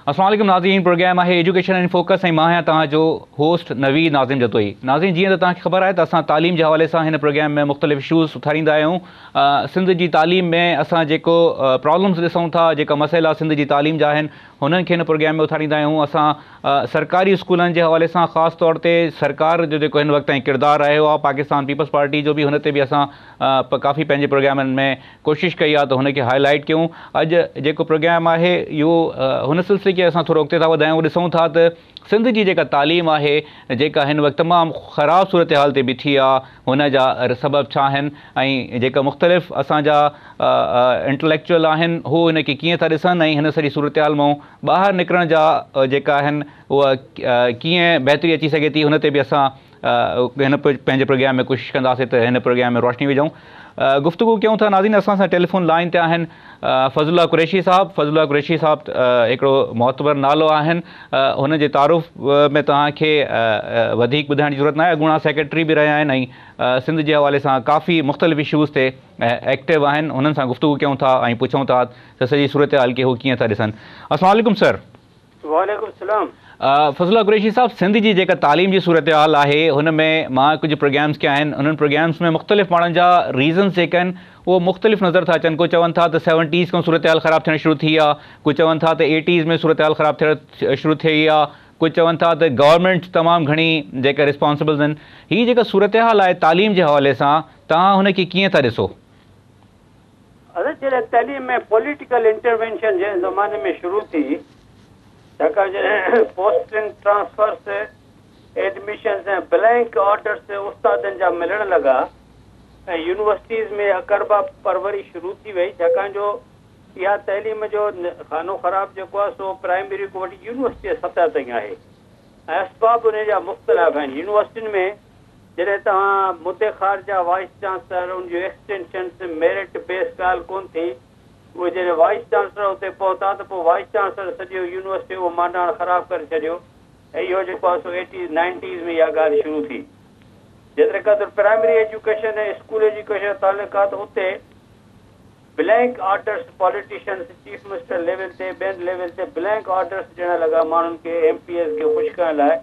अस्सलाम वालेकुम नाज़रीन, प्रोग्राम है एजुकेशन इन फोकस ऐं मां आहियां तव्हांजो होस्ट नवीद नाज़िम जतोई। नाज़रीन, जीअं त तव्हांखे ख़बर आहे त असां तालीम जे हवाले सां हिन प्रोग्राम में मुख़्तलिफ़ इशूज़ उथारींदा आहियूं। सिंध जी तालीम में असां जेको प्रॉब्लम्स ॾिसूं था, जेका मसइला सिंध जी तालीम जा आहिनि, हुननि खे हिन प्रोग्राम में उथारींदा आहियूं। असां सरकारी स्कूलनि जे हवाले सां ख़ासि तौर ते सरकार जो जेको हिन वक़्तु ताईं किरदारु रहियो आहे, पाकिस्तान पीपल्स पार्टी जो बि हुन ते बि असां काफ़ी पंहिंजे प्रोग्रामनि में कोशिशि कई आहे त हुनखे हाईलाइट कयूं। अॼु जेको प्रोग्राम आहे इहो हुन सिलसिले खे असां थोरो अॻिते था वधायूं। ॾिसूं था त सिंध जी जेका तालीम आहे, जेका हिन वक़्तु तमामु ख़राबु सूरत हाल ते बीठी आहे, हुन जा सबब छा आहिनि ऐं जेका मुख़्तलिफ़ असांजा इंटलेक्चुअल आहिनि हू हिनखे कीअं था ॾिसनि ऐं हिन सॼी सूरत हाल मां ॿाहिरि निकिरण जा जेका आहिनि उहा कीअं बहितरी अची सघे थी, हुन ते बि असां हिन पंहिंजे प्रोग्राम में कोशिशि कंदासीं त हिन प्रोग्राम में रोशनी विझूं। गुफ़्तगू कयूं था। नाज़रीन, असां सां टेलीफोन लाइन ते आहिनि फज़लुल्लाह कुरैशी साहब। फज़लुल्लाह कुरैशी साहब हिकिड़ो मोतबर नालो आहिनि। हुन जे तारुफ़ में तव्हांखे वधीक ॿुधाइण जी ज़रूरत न आहे। अॻूणा सेक्रेटरी बि रहिया आहिनि ऐं सिंध जे हवाले सां काफ़ी मुख़्तलिफ़ इशूज़ ते एक्टिव आहिनि। हुननि सां गुफ़्तगू कयूं था ऐं पुछूं था त सॼी सूरत हाल खे हू कीअं था ॾिसनि। अस्सलाम वालेकुम सर। वालेकुम सलाम। फज़लुल्लाह कुरैशी साहब, सिंध जी जेका तालीम जी सूरत हाल आहे, हुन में मां कुझु प्रोग्राम्स कया आहिनि। उन्हनि प्रोग्राम्स में मुख़्तलिफ़ माण्हुनि जा रीज़न्स जेके आहिनि उहो मुख़्तलिफ़ नज़र था अचनि। को चवनि था त 70s खां सूरत हाल ख़राबु थियणु शुरू थी आहे, कुझु चवनि था त 80s में सूरत हाल ख़राबु थियणु शुरू थी आहे, कुझु चवनि था त गवर्नमेंट तमामु घणी जेका रिस्पॉन्सिबल्स आहिनि। हीअ जेका सूरत हाल आहे तालीम जे हवाले सां, तव्हां हुनखे कीअं था ॾिसो? जॾहिं तालीम में पॉलिटिकल इंटरवेंशन जंहिं ज़माने में शुरू थी, छाकाणि जॾहिं पोस्टिंग ट्रांसफर्स एडमिशन्स ऐं ब्लैंक ऑर्डर्स उस्तादनि जा मिलणु लॻा ऐं यूनिवर्सिटीज़ में अकरबा परवरी शुरू थी वई, छाकाणि जो इहा तइलीम जो खानो ख़राबु जेको आहे सो प्राइमरी खां वठी यूनिवर्सिटी सतह ताईं आहे ऐं असबाब उन जा मुख़्तलिफ़ आहिनि। यूनिवर्सिटियुनि में जॾहिं तव्हां मुद्दे ख़ार जा वाइस चांसलर, उन जूं एक्सटेंशन्स मेरिट बेस ॻाल्हि कोन थी, उहे जॾहिं वाइस चांसलर हुते पहुता त पोइ वाइस चांसलर सॼो यूनिवर्सिटी उहो मांडाण ख़राबु करे छॾियो ऐं इहो जेको आहे सो 80s 90s में इहा ॻाल्हि शुरू थी। जेतिरे क़दुरु प्राइमरी एजुकेशन ऐं स्कूल एजुकेशन तालुकात उते blank orders politicians chief minister level ते ॿियनि लेवल ते ब्लैंक ऑर्डर्स ॾियणु लॻा माण्हुनि खे, MPS खे ख़ुशि करण लाइ।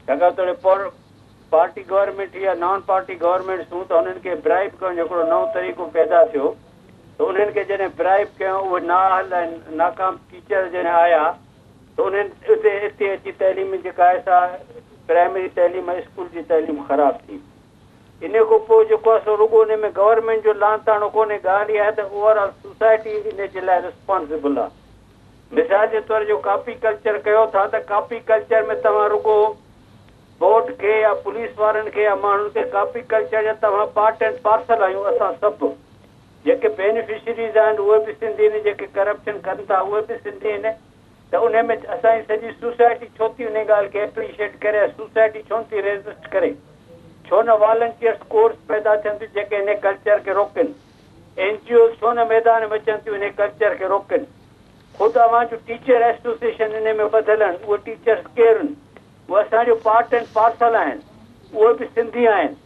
छाकाणि त पार्टी गवर्नमेंट या नॉन पार्टी गवर्नमेंट्स हूं त उन्हनि खे ब्राइब करण जो हिकिड़ो नओं तरीक़ो पैदा थियो। त उन्हनि खे जॾहिं ब्राइब कयूं, उहे नाअहल ऐं नाकाम टीचर जॾहिं आया त उन्हनि हिते अची तइलीम जेका आहे सा प्राइमरी तइलीम स्कूल जी तइलीम ख़राबु थी। इन खां पोइ जेको आहे सो रुॻो उन में गवर्नमेंट जो लांताणो कोन्हे। ॻाल्हि इहा आहे त ओवरऑल सोसाइटी इन जे लाइ रिस्पॉन्सिबल आहे। मिसाल जे तौर जो कॉपी कल्चर कयो था त कॉपी कल्चर में तव्हां रुॻो बोर्ड खे या पुलिस वारनि खे या माण्हुनि खे कॉपी कल्चर जा तव्हां पार्ट एंड पार्सल आहियूं। असां सभु जेके बेनिफिशरीज़ आहिनि उहे बि सिंधी आहिनि, जेके करप्शन कनि था उहे बि सिंधी आहिनि। त उन में असांजी सॼी सोसाइटी छो थी उन ॻाल्हि खे एप्रिशिएट करे, सोसाइटी छो थी रेज़िस्ट करे? छो न वॉलंटियर्स कोर्स पैदा थियनि थियूं जेके इन कल्चर खे रोकनि? NGOs छो न मैदान में अचनि थियूं इन कल्चर खे रोकनि? ख़ुदि अवां जो टीचर एसोसिएशन इन में ॿधल आहिनि। उहे टीचर्स केरु आहिनि? उहे असांजो पार्ट एंड पार्सल आहिनि, उहे बि सिंधी आहिनि।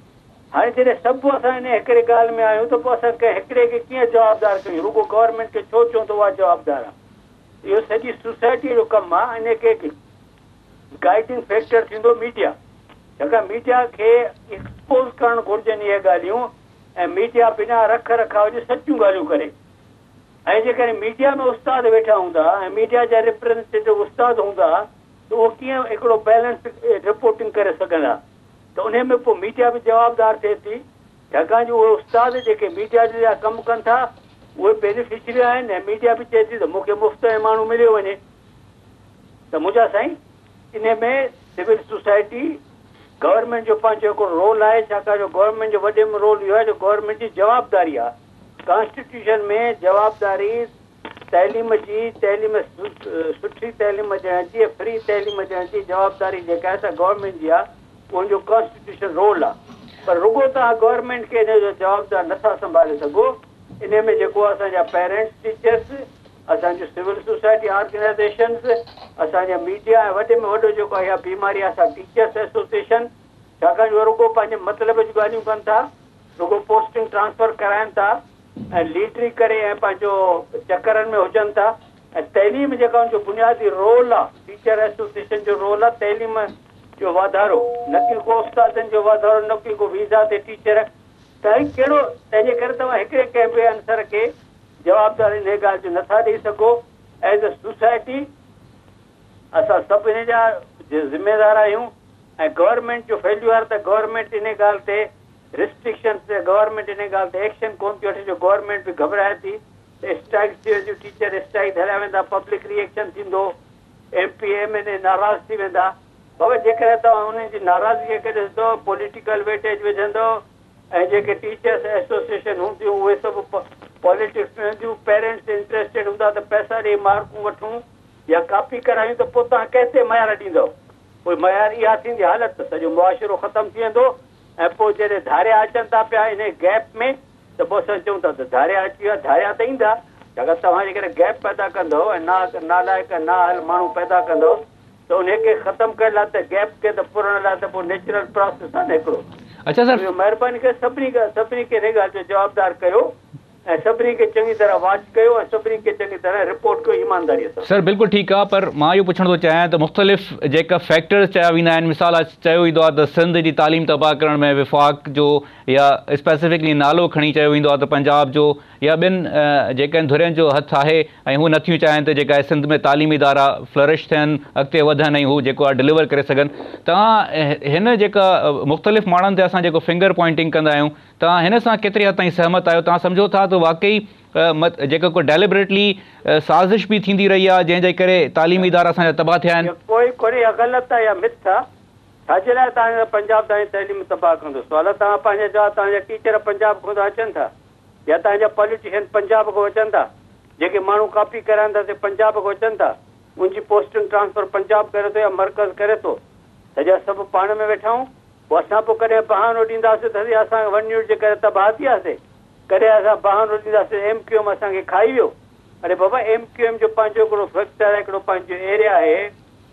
हाणे जॾहिं सभु असां इन हिकिड़े ॻाल्हि में आहियूं त पोइ असां कंहिं हिकिड़े खे कीअं जवाबदार कयूं? रुॻो गवर्नमेंट खे छो चऊं त उहा जवाबदार आहे? इहो सॼी सोसाइटी जो कमु आहे। इन खे गाइडिंग फैक्टर थींदो मीडिया। छाकाणि मीडिया खे एक्सपोज़ करणु घुरिजनि इहे ॻाल्हियूं ऐं मीडिया बिना रख रखाव जे सचियूं ॻाल्हियूं करे। ऐं जेकॾहिं मीडिया में उस्ताद वेठा हूंदा ऐं मीडिया जा रिप्रेज़ेंटेटिव उस्ताद हूंदा त उहो कीअं हिकिड़ो बैलेंस रिपोर्टिंग करे सघंदा? त उन में पोइ मीडिया बि जवाबदार थिए थी, छाकाणि जो उहे उस्ताद जेके मीडिया जे लाइ कमु कनि था उहे बेनिफिशरी आहिनि ऐं मीडिया बि चए थी त मूंखे मुफ़्त में माण्हू मिलियो वञे। त मुंहिंजा साईं, इन में सिविल सोसाइटी गवर्नमेंट जो पंहिंजो हिकिड़ो रोल आहे। छाकाणि जो गवर्नमेंट जो वॾे में रोल इहो आहे जो गवर्नमेंट जी जवाबदारी आहे। कॉन्स्टिट्यूशन में जवाबदारी तइलीम जी, तइलीम सुठी तइलीम ॾियण जी, फ्री तइलीम ॾियण जी जवाबदारी जेका आहे सा गवर्नमेंट जी आहे। उनजो कॉन्स्टिट्यूशन रोल आहे। पर रुॻो तव्हां गवर्नमेंट खे इन जो जवाबदार नथा संभाले सघो। इन में जेको असांजा पेरेंट्स टीचर्स, असांजो सिविल सोसाइटी ऑर्गेनाइज़ेशन्स, असांजा मीडिया ऐं वॾे में वॾो जेको आहे इहा बीमारी आहे असां टीचर्स एसोसिएशन। छाकाणि जो रुॻो पंहिंजे मतिलब जूं ॻाल्हियूं कनि था, रुॻो पोस्टिंग ट्रांसफर कराइनि था ऐं लीडरी करे ऐं पंहिंजो चकरनि में हुजनि था। तइलीम जेका जो बुनियादी रोल आहे, टीचर एसोसिएशन जो रोल आहे तइलीम जो वाधारो, न कि को उस्तादनि जो वाधारो, न कि को वीज़ा ते टीचर। त कहिड़ो तंहिंजे करे तव्हां हिकिड़े कंहिं बि आंसर खे जवाबदारी हिन ॻाल्हि जो नथा ॾेई सघो। एज़ अ सोसाइटी असां सभिनी जा ज़िम्मेदार आहियूं ऐं गवर्नमेंट जो फेल्यूर आहे त गवर्नमेंट इन ॻाल्हि ते रिस्ट्रिक्शन्स ते गवर्नमेंट इन ॻाल्हि ते एक्शन कोन थी वठे। जो गवर्नमेंट बि घबराए थी त स्ट्राइक थी वेंदियूं, टीचर स्ट्राइक हलिया वेंदा, पब्लिक रिएक्शन थींदो, MP MLA नाराज़ थी वेंदा। बाबा जेकॾहिं तव्हां उन्हनि जी नाराज़गीअ खे ॾिसंदो, पॉलिटिकल वेटेज विझंदो ऐं जेके टीचर्स एसोसिएशन हूंदियूं उहे सभु पॉलिटिक्स में हूंदियूं, पेरेंट्स इंट्रस्टेड हूंदा त पैसा ॾेई मार्कूं वठूं या कॉपी करायूं, त पोइ तव्हां कंहिंते मयार ॾींदव? पोइ मयार इहा थींदी हालत त सॼो मुआशिरो ख़तमु थी वेंदो। ऐं पोइ जॾहिं धारिया अचनि था पिया इन गैप में त पोइ असां चऊं था त धारिया अची विया। धारिया त ईंदा छाकाणि तव्हां जेकॾहिं गैप पैदा कंदव ऐं नालाइक नाअहल माण्हू पैदा कंदव त उनखे ख़तमु करण लाइ त गैप खे त पुरण लाइ त पोइ नेचुरल प्रोसेस आहे न हिकिड़ो। अच्छा सर, महिरबानी करे सभिनी खे हिन ॻाल्हि जो जवाबदार कयो ऐं सभिनी खे चङी तरह वॉच कयो ऐं सभिनी खे चङी तरह रिपोर्ट कयो ईमानदारीअ सां। सर बिल्कुलु ठीकु आहे, पर मां इहो पुछण थो चाहियां त मुख़्तलिफ़ जेका फैक्टर्स चया वेंदा आहिनि, मिसाल चयो वेंदो आहे त सिंध जी तालीम तबाह करण में विफ़ाक़ जो या स्पेसिफिकली नालो खणी चयो वेंदो आहे त पंजाब जो या ॿिनि जेके आहिनि धुरियुनि जो हथु आहे ऐं हू नथियूं चाहिनि त जेका आहे सिंध में तालीमी इदारा फ्लरिश थियनि, अॻिते वधनि ऐं हू जेको आहे डिलीवर करे सघनि। तव्हां हिन जेका मुख़्तलिफ़ माण्हुनि ते असां जेको फिंगर पॉइंटिंग कंदा आहियूं, तव्हां हिन सां केतिरी हद ताईं सहमत आहियो? तव्हां सम्झो था त वाकई जेका को डेलिबरेटली साज़िश बि थींदी रही आहे जंहिंजे करे तालीमी इदारा असांजा तबाह थिया आहिनि? कोई ग़लति आहे या मिथ आहे? छाजे लाइ तव्हांजो पंजाब तव्हांजी तइलीम तबाह कंदो? सुवाल तव्हां पंहिंजे जवाब तव्हांजा टीचर पंजाब खां था अचनि था या तव्हांजा पॉलिटिशियन पंजाब खां अचनि था? जेके माण्हू कॉपी कराइनि था से पंजाब खां अचनि था? मुंहिंजी पोस्टिंग ट्रांसफर पंजाब करे थो या मर्कज़ करे थो? सॼा सभु पाण में वेठा आहियूं। पोइ असां पोइ कॾहिं बहानो ॾींदासीं त असां 1 यूनिट जे करे तबाह थी वियासीं, कॾहिं असां बहानो ॾींदासीं MQM असांखे खाई वियो। अरे बाबा MQM जो पंहिंजो हिकिड़ो फैक्टर आहे, हिकिड़ो पंहिंजो एरिया आहे।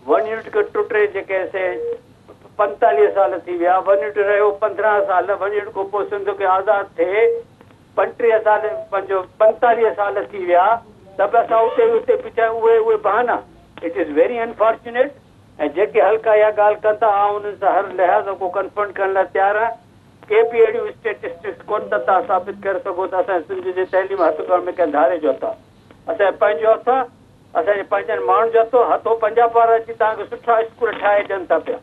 1 यूनिट खे टुटे जेके 45 साल थी विया, 1 यूनिट रहियो 15 साल, 1 यूनिट खां पोइ सिंध खे आज़ादु थिए 35 साल, पंहिंजो 45 साल थी विया त बि असां उते पिछा उहे बहाना। It is very unfortunate. ऐं जेके हल्का इहा ॻाल्हि कनि था आउं उन्हनि सां हर लिहाज़ को कंफर्ट करण लाइ तयारु आहियां। के बि अहिड़ियूं स्टेटिस्टिक्स कोन त तव्हां साबित करे सघो था असांजे सिंध जे तइलीम हथु करण में कंहिं धारे जो हथु आहे। असांजो पंहिंजो हथु आहे, असांजे पंहिंजनि माण्हुनि जो हथु पंजाब वारा अची तव्हांखे सुठा स्कूल ठाहे ॾियनि था पिया।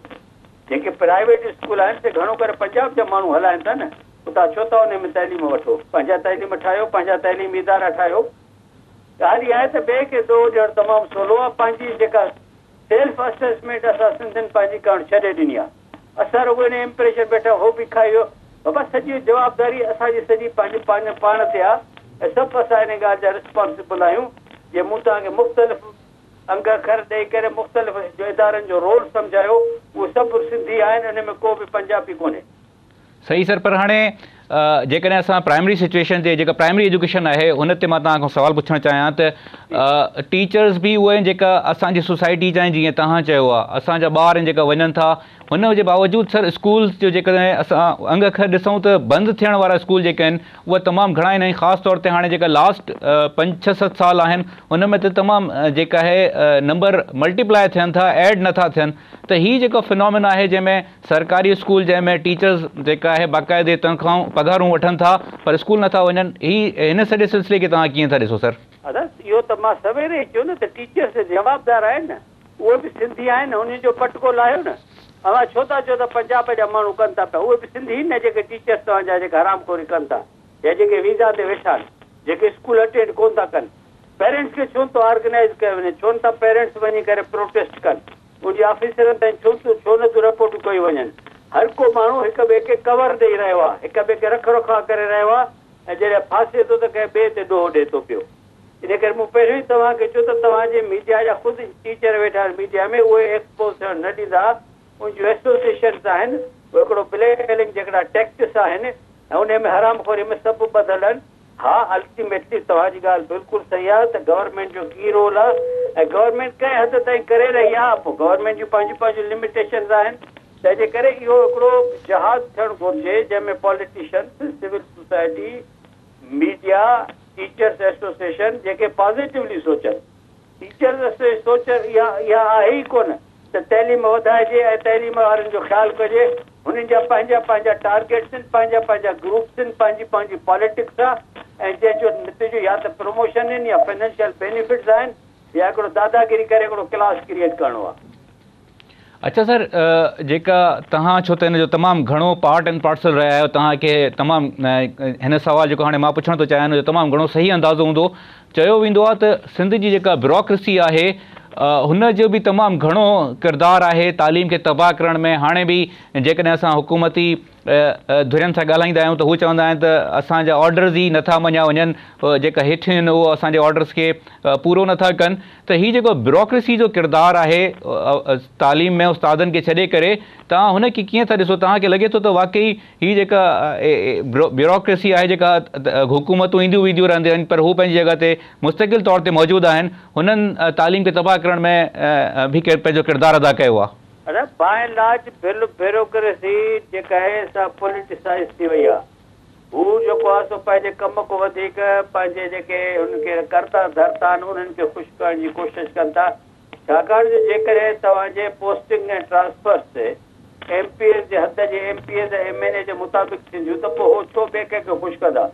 जेके प्राइवेट स्कूल आहिनि से घणो करे पंजाब जा माण्हू हलाइनि था न। तव्हां छो था उन में तइलीम वठो? पंहिंजा तइलीम ठाहियो, पंहिंजा तइलीमी इदारा ठाहियो। ॻाल्हि इहा आहे त ॿिए खे दो ॾियणु तमामु सवलो आहे। पंहिंजी जेका सेल्फ असेसमेंट असां सिंधियुनि पंहिंजी करणु छॾे ॾिनी आहे। असां रुॻो इन इम्प्रेशन वेठा हो बि खाई वियो। बाबा सॼी जवाबदारी असांजी सॼी पंहिंजी पाण ते आहे ऐं सभु असां हिन ॻाल्हि जा रिस्पॉन्सिबल आहियूं। जे मूं तव्हांखे मुख़्तलिफ़ अंग अखर ॾेई करे मुख़्तलिफ़ जो इदारनि जो रोल सम्झायो, उहे सभु सिंधी आहिनि, हिन में को बि पंजाबी कोन्हे। सही सर, पर हाणे जेकॾहिं असां प्राइमरी सिचुएशन ते जेका प्राइमरी एजुकेशन आहे हुन ते मां तव्हां खां सुवालु पुछणु चाहियां त टीचर्स बि उहे जेका असांजी सोसाइटी जा जीअं तव्हां चयो आहे असांजा ॿार आहिनि जेका वञनि था, हुन जे बावजूदि सर स्कूल्स जो जेकॾहिं असां अंग अखर ॾिसूं त बंदि थियण वारा स्कूल जेके आहिनि उहे तमामु घणा आहिनि। ख़ासि तौर ते हाणे जेका लास्ट 5-6-7 साल आहिनि हुन में त तमामु जेका आहे नंबर मल्टीप्लाए थियनि था, ऐड नथा थियनि। त हीअ जेको फिनोमिना आहे जंहिंमें सरकारी स्कूल जंहिंमें टीचर्स जेका आहे बाक़ाइदे तनख़्वाहूं पघारूं वठनि था पर स्कूल नथा वञनि, हिन सॼे सिलसिले खे तव्हां कीअं था ॾिसो सर? इहो त मां सवेरे चयो न त टीचर्स जवाबदार आहिनि न, उहे बि सिंधी आहिनि, उन्हनि जो पटको लाहियो न। अवां छो था चओ त पंजाब जा माण्हू कनि था पिया? उहे बि सिंधी न जेके टीचर्स तव्हांजा जेके हरामखोरी कनि था या जेके वीज़ा ते वेठा आहिनि, जेके स्कूल अटेंड कोन था कनि। पेरेंट्स खे छो थो ऑर्गेनाइज़ कयो वञे? छो नथा पेरेंट्स वञी करे प्रोटेस्ट कनि? उनजी ऑफिसरनि ताईं छो नथियूं रिपोर्टूं कयूं वञनि? हर को माण्हू हिक ॿिए खे कवर ॾेई रहियो आहे, हिक ॿिए खे रख रखाव करे रहियो आहे ऐं जॾहिं फासे थो त कंहिं ॿिए ते ॾोह ॾिए थो पियो। इन करे मूं पहिरियों ई तव्हांखे चयो त तव्हांजे मीडिया जा ख़ुदि टीचर वेठा आहिनि मीडिया में, उहे एक्सपोज़ थियणु न ॾींदा। उनजूं एसोसिएशन्स आहिनि, उहे हिकिड़ो ब्लैकमेलिंग जेकड़ा टैक्टिस आहिनि ऐं उन में हरामखोरी में सभु ॿधल आहिनि। हा, अल्टीमेटली तव्हांजी ॻाल्हि बिल्कुलु सही आहे त गवर्नमेंट जो की रोल आहे ऐं गवर्नमेंट कंहिं हद ताईं करे रही आहे। पोइ गवर्नमेंट जूं पंहिंजूं लिमिटेशन्स आहिनि, तंहिंजे करे इहो हिकिड़ो जहाज़ थियणु घुरिजे जंहिंमें politicians, civil society, media, teachers association जेके पॉज़िटिवली सोचनि टीचर सोच इहा आहे ई कोन त तइलीम वधाइजे ऐं तइलीम वारनि जो ख़्यालु कजे। हुननि जा पंहिंजा टारगेट्स आहिनि, पंहिंजा ग्रुप्स आहिनि, पंहिंजी पॉलिटिक्स आहे ऐं जंहिंजो नतीजो या त प्रमोशन आहिनि या फाइनेंशियल बेनिफिट्स आहिनि या हिकिड़ो दादागिरी करे हिकिड़ो क्लास क्रिएट करिणो आहे। अच्छा सर, जेका तव्हां छो त हिन जो तमामु घणो पार्ट एंड पार्सल रहिया आहियो, तव्हांखे तमामु हिन सुवाल जेको हाणे मां पुछणु थो चाहियां हिन जो तमामु घणो सही अंदाज़ो हूंदो। चयो वेंदो आहे त सिंध जी जेका ब्यूरोक्रेसी आहे हुन जो बि तमामु घणो किरदारु आहे तालीम खे तबाह करण में। हाणे बि जेकॾहिं असां हुकूमती धुरियुनि सां ॻाल्हाईंदा आहियूं त हू चवंदा आहिनि त असांजा ऑर्डर्स ई नथा मञिया वञनि, जेका हेठि आहिनि उहो असांजे ऑर्डर्स खे पूरो नथा कनि। त हीअ जेको ब्यूरोक्रेसी जो किरदारु आहे तालीम में उस्तादनि खे छॾे करे, तव्हां हुनखे कीअं था ॾिसो? तव्हांखे लॻे थो त वाक़ई हीअ जेका ब्यूरोक्रेसी आहे, जेका हुकूमतूं ईंदियूं वेंदियूं रहंदियूं आहिनि पर हू पंहिंजी जॻह ते मुस्तक़िल तौर ते मौजूदु आहिनि, हुननि तालीम खे तबाह करण में बि पंहिंजो किरदारु अदा कयो आहे? अरे बाय एंड लार्ज ब्यूरोक्रेसी जेका आहे सा पॉलिटिसाइज थी वई आहे। हू जेको आहे सो पंहिंजे कम को वधीक पंहिंजे जेके हुनखे करता धरता आहिनि उन्हनि खे ख़ुशि करण जी कोशिशि कनि था। छाकाणि त जेकॾहिं तव्हांजे पोस्टिंग ऐं ट्रांसफर्स MPS जे हद जे MPS ऐं MNA जे मुताबिक़ थींदियूं त पोइ हो छो ॿिए कंहिंखे ख़ुशि कंदा?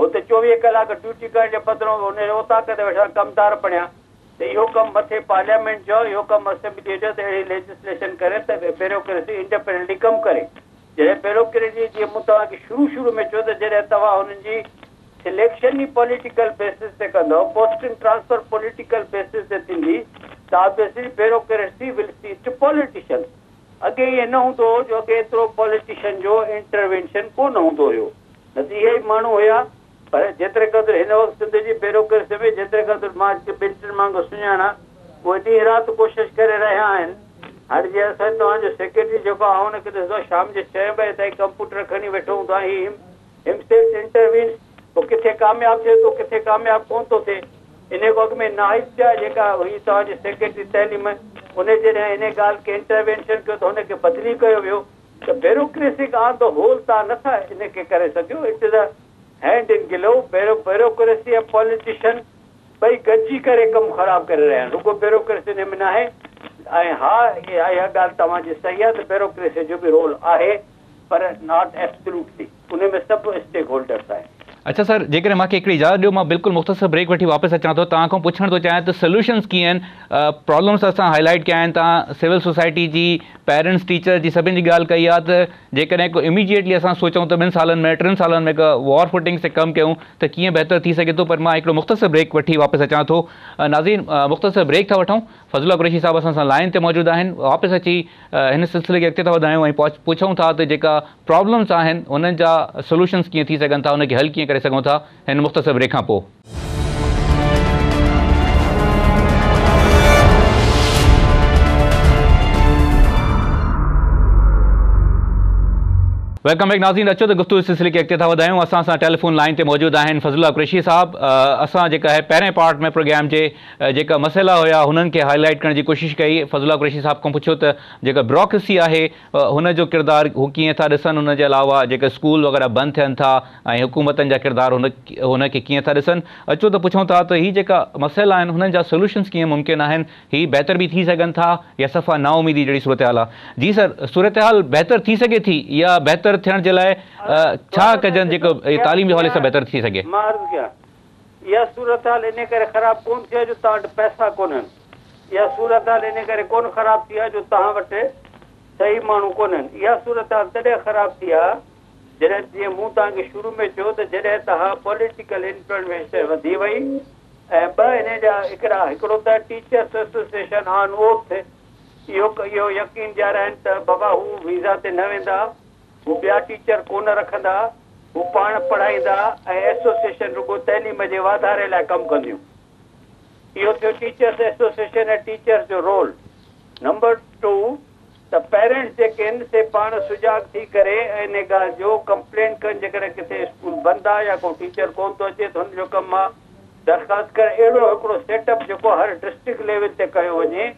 हुते 24 कलाक ड्यूटी करण जे बदिरां हुन ओताक ते वेठा कमदार पढ़िया त इहो कमु मथे पार्लियामेंट जो, इहो कमु असेंबली जो, त अहिड़ी लेजिस्लेशन करे त ब्यूरोक्रेसी इंडिपेंडेंटली कमु करे। जॾहिं ब्यूरोक्रेसी जीअं मूं तव्हांखे शुरू में चयो त जॾहिं तव्हां हुननि जी सिलेक्शन ई पॉलिटिकल बेसिस ते कंदव, पोस्टिंग ट्रांसफर पॉलिटिकल बेसिस ते थींदी त obviously bureaucracy will see to politician. अॻे ईअं न हूंदो हो जो अॻे एतिरो पॉलिटिशियन जो इंटरवेंशन कोन हूंदो हुयो, न त इहे ई माण्हू हुया। पर जेतिरे क़दुरु हिन वक़्तु सिंध जी ब्यूरोक्रेसी में जेतिरे क़दुरु मां ॿिनि टिनि माण्हू सुञाणा उहे ॾींहुं राति कोशिशि करे रहिया आहिनि। हाणे जीअं असां तव्हांजो सेक्रेटरी जेको आहे हुनखे ॾिसो शाम जो 6 बजे ताईं कंप्यूटर खणी वेठो हूंदो आहे, हिमसेल्फ इंटरवीन, पोइ किथे कामयाबु थिए थो किथे कामयाबु कोन थो थिए। इन खां अॻु में नाहिद जेका हुई तव्हांजी सेक्रेटरी तइलीम, उन जॾहिं इन ॻाल्हि खे इंटरवेंशन कयो त हुनखे बदिली कयो वियो। त ब्यूरोक्रेसी ऑन द होल तव्हां नथा इनखे करे सघियो। It is a hand in glove. Bureaucracy ऐं पॉलिटिशियन ॿई गॾिजी करे कमु ख़राबु करे रहिया आहिनि। रुगो ब्यूरोक्रेसी हिन में न आहे। ऐं हा, इहा ॻाल्हि तव्हांजी सही आहे त ब्यूरोक्रेसी जो बि रोल आहे, पर नॉट एब्सोल्युटली। उन में सभु स्टेक होल्डर्स आहिनि। अच्छा सर, जेकॾहिं मूंखे हिकिड़ी इजाज़त ॾियो, मां बिल्कुलु मुख़्तसर ब्रेक वठी वापसि अचां थो। तव्हां खां पुछणु थो चाहियां त सोल्यूशन्स कीअं आहिनि? प्रॉब्लम्स असां हाईलाइट कया आहिनि। तव्हां सिविल सोसाइटी जी, पेरेंट्स, टीचर जी सभिनी जी ॻाल्हि कई आहे त जेकॾहिं को इमीडिएटली असां सोचूं त 2 सालनि में 3 सालनि में हिकु वॉर फुटिंग ते कमु कयूं त कीअं बहितर थी सघे थो। पर मां हिकिड़ो मुख़्तसर ब्रेक वठी वापसि अचां थो। नाज़रीन, मुख़्तसर ब्रेक था वठूं। फज़लुल्लाह कुरैशी साहब असां सां लाइन ते मौजूदु आहिनि। वापसि अची हिन सिलसिले खे अॻिते था वधायूं ऐं पुछूं था त जेका प्रॉब्लम्स आहिनि उन्हनि जा सोल्यूशन्स कीअं थी सघनि था, उनखे हल कीअं करे सघूं था हिन मुख़्तसर ब्रेक खां पोइ। वेलकम बैक नाज़रीन। अचो त गुफ़्तगू सिलसिले खे अॻिते था वधायूं। असां सां टेलीफोन लाइन ते मौजूदु आहिनि फज़लुल्लाह कुरैशी साहब। असां जेका आहे पहिरें पार्ट में प्रोग्राम जे जेका मसइला हुया हुननि खे हाईलाइट करण जी कोशिशि कई। फज़लुल्लाह कुरैशी साहब खां पुछियो त जेका ब्यूरोक्रेसी आहे हुन जो किरदारु हू कीअं था ॾिसनि, हुन जे अलावा जेके स्कूल वग़ैरह बंदि थियनि था ऐं हुकूमतनि जा किरदार हुनखे कीअं था ॾिसनि। अचो त पुछूं था त हीअ जेका मसइला आहिनि हुननि जा सोल्यूशन्स कीअं मुमकिन आहिनि, हीअ बहितर बि थी सघनि था या सफ़ा नाउमीदी जहिड़ी सूरत हाल आहे? जी सर, सूरत हाल बहितर थी सघे थी या बहितर थियण जे लाइ छा कजनि जेको तालीम जे हवाले सां बहितर थी सघे? मां अर्ज़ु कयां, इहा सूरत हाल इन करे ख़राब कोन थी आहे जो तव्हां वटि पैसा कोन्हनि। इहा सूरत हाल इन करे कोन ख़राब थी आहे जो तव्हां वटि सही माण्हू कोन्हनि। इहा सूरत हाल तॾहिं ख़राब थी आहे जॾहिं, जीअं मूं तव्हांखे शुरू में चयो त जॾहिं तव्हां पॉलिटिकल इंफ्लुएंस वधी वई ऐं ॿ इन जा हिकिड़ो त टीचर्स एसोसिएशन ऑन ओथ इहो यकीन ॾियाराइनि त बाबा हू वीज़ा ते न वेंदा, हू ॿिया टीचर कोन रखंदा, हू पाण पढ़ाईंदा ऐं एसोसिएशन रुगो तइलीम जे वाधारे लाइ कमु कंदियूं। इहो थियो टीचर्स एसोसिएशन ऐं टीचर्स जो रोल। नंबर 2 त पेरेंट्स जेके आहिनि से पाण सुजाग थी करे ऐं इन ॻाल्हि जो कंप्लेन कनि जेकॾहिं किथे स्कूल बंदि आहे या को टीचर कोन थो अचे त हुनजो कमु आहे दरख़्वास्त करे अहिड़ो हिकिड़ो सेटअप जेको हर डिस्ट्रिक्ट लेवल ते कयो वञे